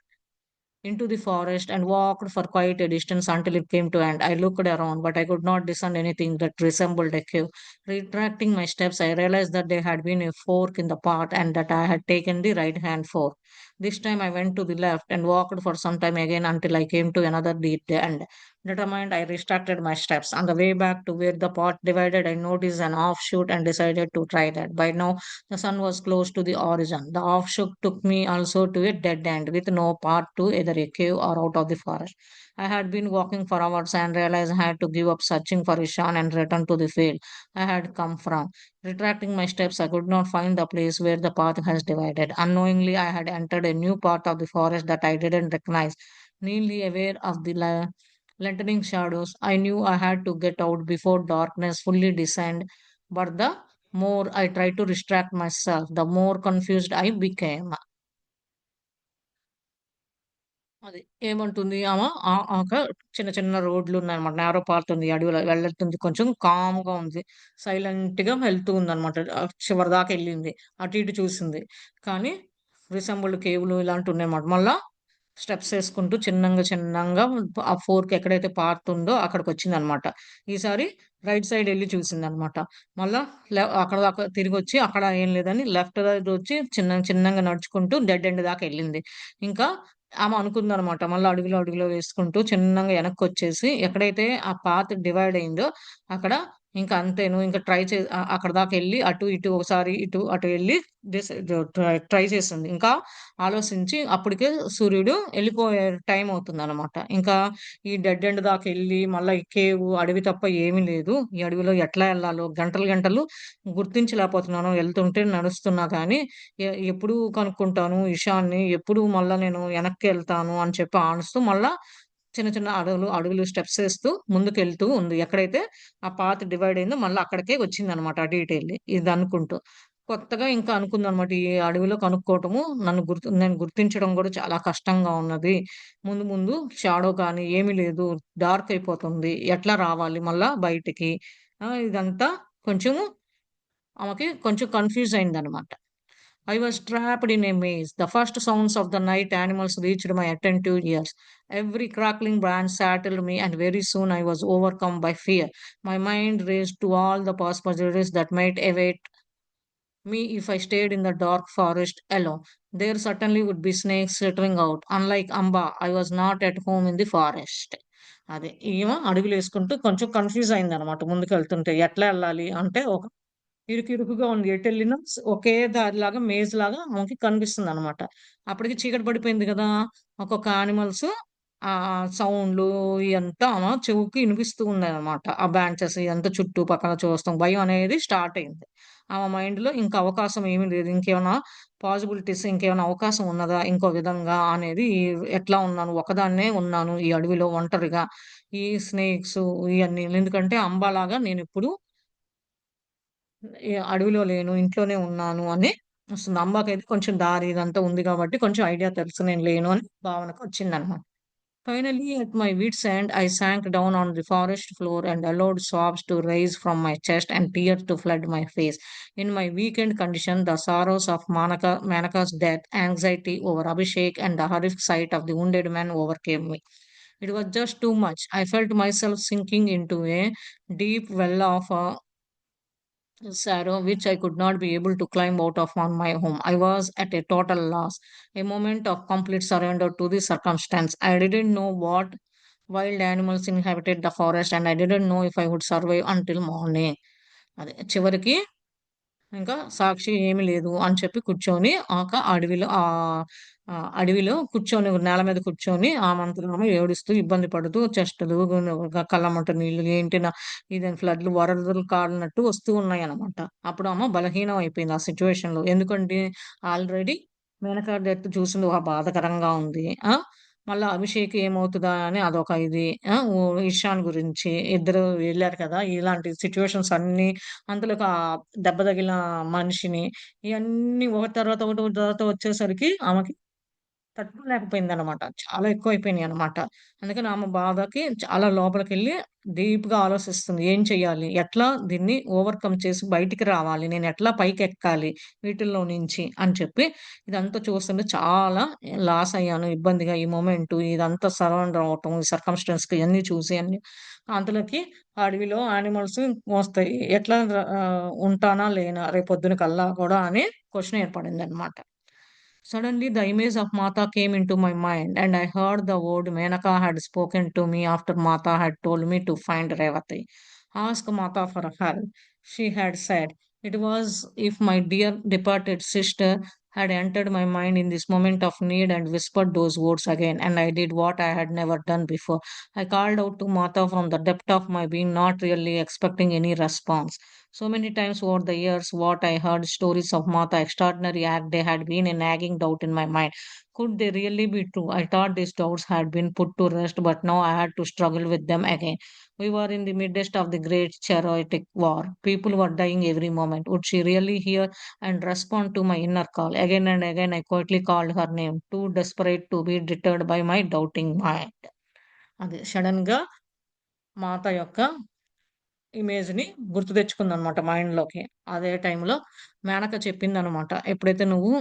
into the forest and walked for quite a distance until it came to end. I looked around, but I could not discern anything that resembled a cave. Retracting my steps, I realized that there had been a fork in the path and that I had taken the right hand fork. This time I went to the left and walked for some time again until I came to another dead end. Determined, I restarted my steps. On the way back to where the path divided, I noticed an offshoot and decided to try that. By now, the sun was close to the horizon. The offshoot took me also to a dead end with no path to either a cave or out of the forest. I had been walking for hours and realized I had to give up searching for Ishan and return to the field I had come from. Retracting my steps, I could not find the place where the path has divided. Unknowingly, I had entered a new part of the forest that I didn't recognize. Keenly aware of the lengthening shadows, I knew I had to get out before darkness fully descended. But the more I tried to distract myself, the more confused I became. అది. ఏమంటుంది ఒక చిన్న చిన్న రోడ్లున్నాయన్నమాట. Narrow path ఉంది. అడవిలో వెళ్తుంది. కొంచెం కామ్‌గా ఉంది. సైలెంట్‌గా వెళ్తూ ఉందన్నమాట. చివరిదాకా ఎళ్ళింది. అటు ఇటు చూసింది. కానీ రిసెంబుల్డ్ కేవ్‌లు ఇలాంటివున్నాయన్నమాట. మళ్ళా స్టెప్స్ ఏసుకుంటూ చిన్నంగా, చిన్నంగా ఆ ఫోర్క్ ఎక్కడైతే పార్ట్ ఉందో అక్కడికొచ్చిందనమాట. ఈసారి రైట్ సైడ్ ఎళ్లి చూసిందనమాట. మళ్ళా అక్కడి దాకా తిరిగొచ్చి అక్కడ ఏం లేదని లెఫ్ట్ సైడొచ్చి చిన్నంగా నడుచుకుంటూ డెడ్ ఎండ్ దాకా ఎళ్ళింది. ఇంకా ఆమె అనుకుందనమాట. మళ్ళా అడుగులో, అడుగులో వేసుకుంటూ చిన్నంగా ఎనక్కొచ్చేసి ఎక్కడైతే ఆ పాత్ డివైడ్ అయిందో అక్కడ ఇంక అంతే నువ్వు ఇంక అక్కడి దాకెళ్ళి అటు, ఇటు ఒకసారి ఇటు, అటు ఎళ్లి ట్రై చేసింది. ఇంకా ఆలోచించి అప్పటికే సూర్యుడు ఎళ్ళిపోయే టైం అవుతుందనమాట. ఇంకా ఈ డెడ్ ఎండ్ దాకెళ్ళి మళ్ళా ఈ అడవి తప్ప ఏమీ లేదు. ఈ అడవిలో ఎట్లా ఎళ్ళాలో గంటలు, గంటలు గుర్తించలేకపోతున్నాను. ఎళ్తుంటే నడుస్తున్నా కానీ ఎప్పుడు కనుక్కుంటాను ఇషాన్ని, ఎప్పుడు మళ్ళా నేను ఎనక్కెళ్తాను అని చెప్పి ఆనుస్తూ మళ్ళా చిన్న, చిన్న అడుగులు స్టెప్స్ ఏస్తూ ముందుకెళ్తూ ఉంది. ఎక్కడైతే ఆ పాత్ డివైడ్ అయిందో మళ్ళా అక్కడికే వచ్చిందనమాట. అటు ఇటు ఎళ్లి ఇదనుకుంటూ. కొత్తగా ఇంకా అనుకుందనమాట. ఈ అడవిలో కనుక్కోవటము నేను గుర్తించడం గూడా చాలా కష్టంగా ఉన్నది. ముందు ముందు షాడో కానీ ఏమీ లేదు. డార్క్ అయిపోతుంది. ఎట్లా రావాలి మళ్ళా బయటికి? ఇదంతా కొంచెము ఆమెకి కొంచెం కన్‌ఫ్యూజ్ అయిందనమాట. I was trapped in a maze. The first sounds of the night animals reached my attentive ears. Every crackling branch startled me, and very soon I was overcome by fear. My mind raced to all the possibilities that might await me if I stayed in the dark forest alone. There certainly would be snakes slithering out. Unlike Amba, I was not at home in the forest. అదే ఈమె అడుగులేసుకుంటూ కొంచెం confuse అయిందనమాట ముందుకెళ్తుంటే. ఎట్లా ఎళ్ళాలి అంటే ఇరుకిరుకుగా ఉంది. ఎటెళ్ళినా ఒకే దారిలాగా మేజ్‌లాగా ఆమెకి కనిపిస్తుందనమాట. అప్పటికి చీకటి పడిపోయింది గదా! ఒక్కొక్క యానిమల్స్ సౌండ్‌లు ఇయంతా ఆమె చెవుకి ఇనిపిస్తూ ఉన్నాయనమాట. ఆ బ్రాంచెస్ ఇయంతా చుట్టుపక్కల చూస్తాం. భయం అనేది స్టార్ట్ అయింది. ఆమె మైండ్‌లో ఇంకా అవకాశం ఏమీ లేదు. ఇంకేమన్నా పాసిబిలిటీస్ ఇంకేమైనా అవకాశం ఉన్నదా? ఇంకో విధంగా అనేది ఎట్లా ఉన్నాను? ఒకదాన్నే ఉన్నాను ఈ అడవిలో ఒంటరిగా. ఈ స్నేక్స్ ఇయన్నీ ఎందుకంటే అంబలాగా నేనెప్పుడు అడవిలో లేను. ఇంట్లోనే ఉన్నాను అని వస్తుంది. అంబాకైతే కొంచెం దారి ఇదంతా ఉంది గాబట్టి కొంచెం ఐడియా తెలుసు నేను లేను అని భావనకొచ్చిందనమాట. Finally, at my wit's end, I sank down on the forest floor and allowed sobs to rise from my chest and tears to flood my face. In my weakened condition, the sorrows of Manaka's death, anxiety over Abhishek, and the horrific sight of the wounded man overcame me. It was just too much. I felt myself sinking into a deep well of sorrow which I could not be able to climb out of on my own. I was at a total loss, a moment of complete surrender to the circumstance. I didn't know what wild animals inhabited the forest, and I didn't know if I would survive until morning. అదే చివరికి ఇంకా సాక్షి ఏమి లేదు అని చెప్పి కూర్చొని అడవిలో కూర్చొని నేల మీద కూర్చొని ఆమంతట ఆమె ఏడుస్తూ, ఇబ్బంది పడుతూ చెస్టులు, కళ్ళమ్మట నీళ్ళు ఇదేం ఫ్లడ్‌లు వరదలు కారినట్టు వస్తూ ఉన్నాయన్నమాట. అప్పుడు ఆమె బలహీనం అయిపోయింది ఆ సిట్యుయేషన్‌లో. ఎందుకంటే ఆల్రెడీ మేనకా డెత్ చూసింది బాధాకరంగా ఉంది. మళ్ళా అభిషేక్ ఏమవుతదా అని అదొక ఇది. ఇషాన్ గురించి ఇద్దరు వెళ్లారు కదా! ఇలాంటి సిట్యుయేషన్స్ అన్నీ అందులోకి దెబ్బ తగిలిన మనిషిని ఇయన్నీ ఒకటి తర్వాత ఒకటి, ఒకటి తర్వాత వచ్చేసరికి ఆమెకి తట్టుకోలేకపోయిందనమాట. చాలా ఎక్కువైపోయినాయనమాట. అందుకని ఆమె బాధకి చాలా లోపలికెళ్ళి డీప్‌గా ఆలోచిస్తుంది. ఏం చేయాలి? ఎట్లా దీన్ని ఓవర్‌కమ్ చేసి బయటికి రావాలి? నేనెట్లా పైకెక్కాలి వీటిల్లో నుంచి అని చెప్పి ఇదంతా చూస్తుంటే చాలా లాస్ అయ్యాను. ఇబ్బందిగా ఈ మొమెంటు ఇదంతా సరౌండ్ అవ్వటం, ఈ సర్కమ్‌స్టాన్స్‌కి ఇయన్నీ చూసి అన్నీ అంతలోకి అడవిలో యానిమల్స్ వస్తాయి. ఉంటానా? లేనా? రేపొద్దున కల్లా కూడా అని question ఏర్పడిందనమాట. Suddenly, the image of Mata came into my mind, and I heard the word Menaka had spoken to me after Mata had told me to find Revati. Ask Mata for help, she had said. It was if my dear departed sister had entered my mind in this moment of need and whispered those words again, and I did what I had never done before. I called out to Mata from the depth of my being, not really expecting any response. So many times over the years, what I heard stories of Mata extraordinary act, they had been a nagging doubt in my mind. Could they really be true? I thought these doubts had been put to rest, but now I had to struggle with them again. We were in the midst of the great Chariotic War. People were dying every moment. Would she really hear and respond to my inner call? Again and again, I quietly called her name, too desperate to be deterred by my doubting mind. అది సడన్‌గా మాత యొక్క ఇమేజ్‌ని గుర్తు తెచ్చుకుందనమాట మైండ్‌లోకి. అదే టైంలో మేనక చెప్పిందనమాట. ఎప్పుడైతే నువ్వు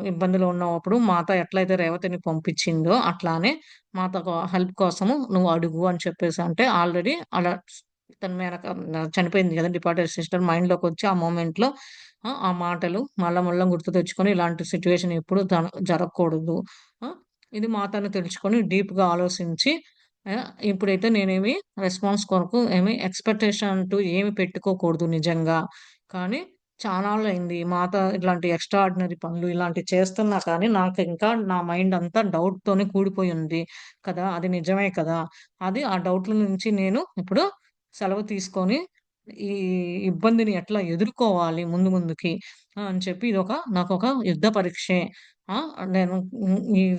ఇబ్బందిలో ఉన్నప్పుడు మాత ఎట్లయితే రేవతిని పంపించిందో అట్లానే మాతకు హెల్ప్ కోసము నువ్వు అడుగు అని చెప్పేసి అంటే ఆల్రెడీ అలా తన మేనక చనిపోయింది కదా డిపార్టెడ్ సిస్టర్ మైండ్‌లోకొచ్చి ఆ మొమెంట్‌లో ఆ మాటలు మళ్ళా మళ్ళా గుర్తు తెచ్చుకొని ఇలాంటి సిట్యుయేషన్ ఎప్పుడు జరగకూడదు. ఆ! ఇది మాతను తెలుసుకొని డీప్‌గా ఆలోచించి ఇప్పుడైతే నేనేమి రెస్పాన్స్ కొరకు ఏమి ఎక్స్‌పెక్టేషన్ అంటూ ఏమి పెట్టుకోకూడదు నిజంగా. కానీ చానాళ్ళయింది మాత ఇట్లాంటి ఎక్స్‌ట్రాఆర్డినరీ పనులు ఇలాంటివి చేస్తున్నా కానీ నాకింకా నా మైండ్ అంతా డౌట్‌తోనే కూడిపోయుంది కదా! అది నిజమే కదా! అది ఆ డౌట్‌ల నుంచి నేను ఇప్పుడు సెలవు తీసుకొని ఈ ఇబ్బందిని ఎట్లా ఎదుర్కోవాలి ముందు ముందుకి అని చెప్పి నాకొక యుద్ధ పరీక్షే. ఆ! నేను ఈ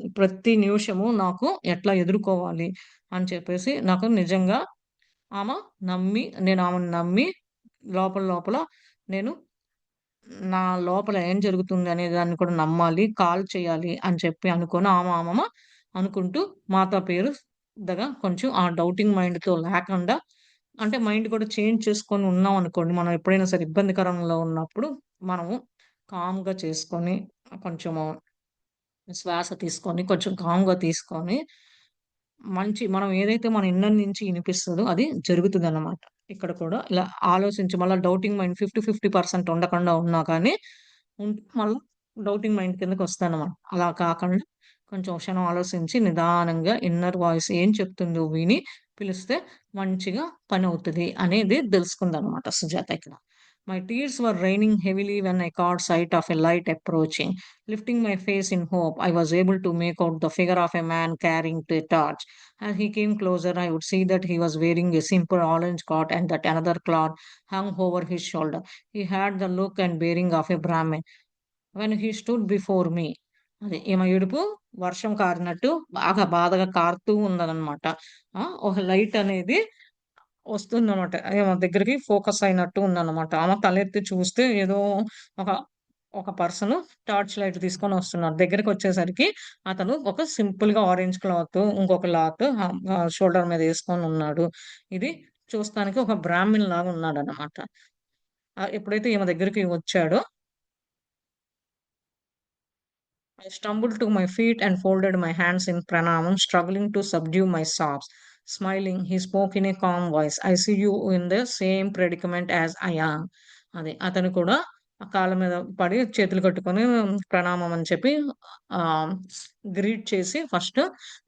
ప్రతి నిమిషము నాకు ఎట్లా ఎదుర్కోవాలి అని చెప్పేసి నాకు నిజంగా ఆమె నేను ఆమెను నమ్మి లోపల లోపల నేను నా లోపల ఏం జరుగుతుందనే దాన్ని కూడా నమ్మాలి, కాల్ చేయాలి అని చెప్పి అనుకోని అనుకుంటూ మాతా పేరు కొంచెం ఆ డౌటింగ్ మైండ్‌తో లేకుండా అంటే మైండ్ కూడా చేంజ్ చేసుకొని ఉన్నామనుకోండి, మనం ఎప్పుడైనా సరే ఇబ్బందికరంలో ఉన్నప్పుడు మనము కామ్‌గా చేసుకొని కొంచెము శ్వాస తీసుకొని, కొంచెం కామ్‌గా తీసుకొని మనం ఏదైతే మన ఇన్నర్ నుంచి ఇనిపిస్తదో అది జరుగుతదనమాట. ఇక్కడ కూడా ఇలా ఆలోచించి మళ్ళా డౌటింగ్ మైండ్ 50% ఉండకుండా ఉన్నా కానీ, మళ్ళా డౌటింగ్ మైండ్ కిందకొస్తానమాట. అలా కాకుండా కొంచెం క్షణం ఆలోచించి నిదానంగా ఇన్నర్ వాయిస్ ఏం చెప్తుందో విని పిలిస్తే మంచిగా పనవుతది అనేది తెలుసుకుందనమాట సుజాత ఇక్కడ. My tears were raining heavily when I caught sight of a light approaching. Lifting my face in hope, I was able to make out the figure of a man carrying a torch. As he came closer, I would see that he was wearing a simple orange cloth and that another cloth hung over his shoulder. He had the look and bearing of a Brahmin. When he stood before me, అది ఈమె ఏడుపు వర్షం కారినట్టు బాగా బాధగా కారుతూ ఉన్నదనమాట. ఒక light అనేది వస్తుందన్నమాట. ఆమె దగ్గరికి ఫోకస్ అయినట్టు ఉందన్నమాట. ఆమె తలెత్తి చూస్తే ఏదో ఒక ఒక పర్సన్ టార్చ్ లైట్ తీసుకొనొస్తున్నాడు. దగ్గరికొచ్చేసరికి అతను ఒక సింపుల్‌గా ఆరెంజ్ క్లాత్, ఇంకొక క్లాత్ షోల్డర్ మీద యేసుకొనున్నాడు. ఇది చూస్తానికి ఒక బ్రాహ్మిన్ లాగా ఉన్నాడన్నమాట. ఎప్పుడైతే ఈమె దగ్గరికి వచ్చాడో I stumbled to my feet and folded my hands in pranamam, struggling to subdue my sobs. Smiling, he spoke in a calm voice. I see you in the same predicament as I am. అతను కూడా ఆ కాళ్ళ మీద పడి చేతులు కట్టుకొని ప్రణామం అని చెప్పి ఆహ్, గ్రీట్ చేసి ఫస్ట్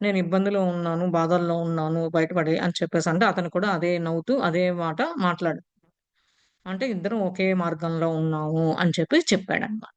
నేను ఇబ్బందిలో ఉన్నాను, బాధల్లో ఉన్నాను, బయటపడి అని చెప్పేసి అంటే అతను కూడా అదే నవ్వుతూ అదే మాట మాట్లాడు. అంటే ఇద్దరం ఒకే మార్గంలో ఉన్నాము అని చెప్పి చెప్పాడన్నమాట.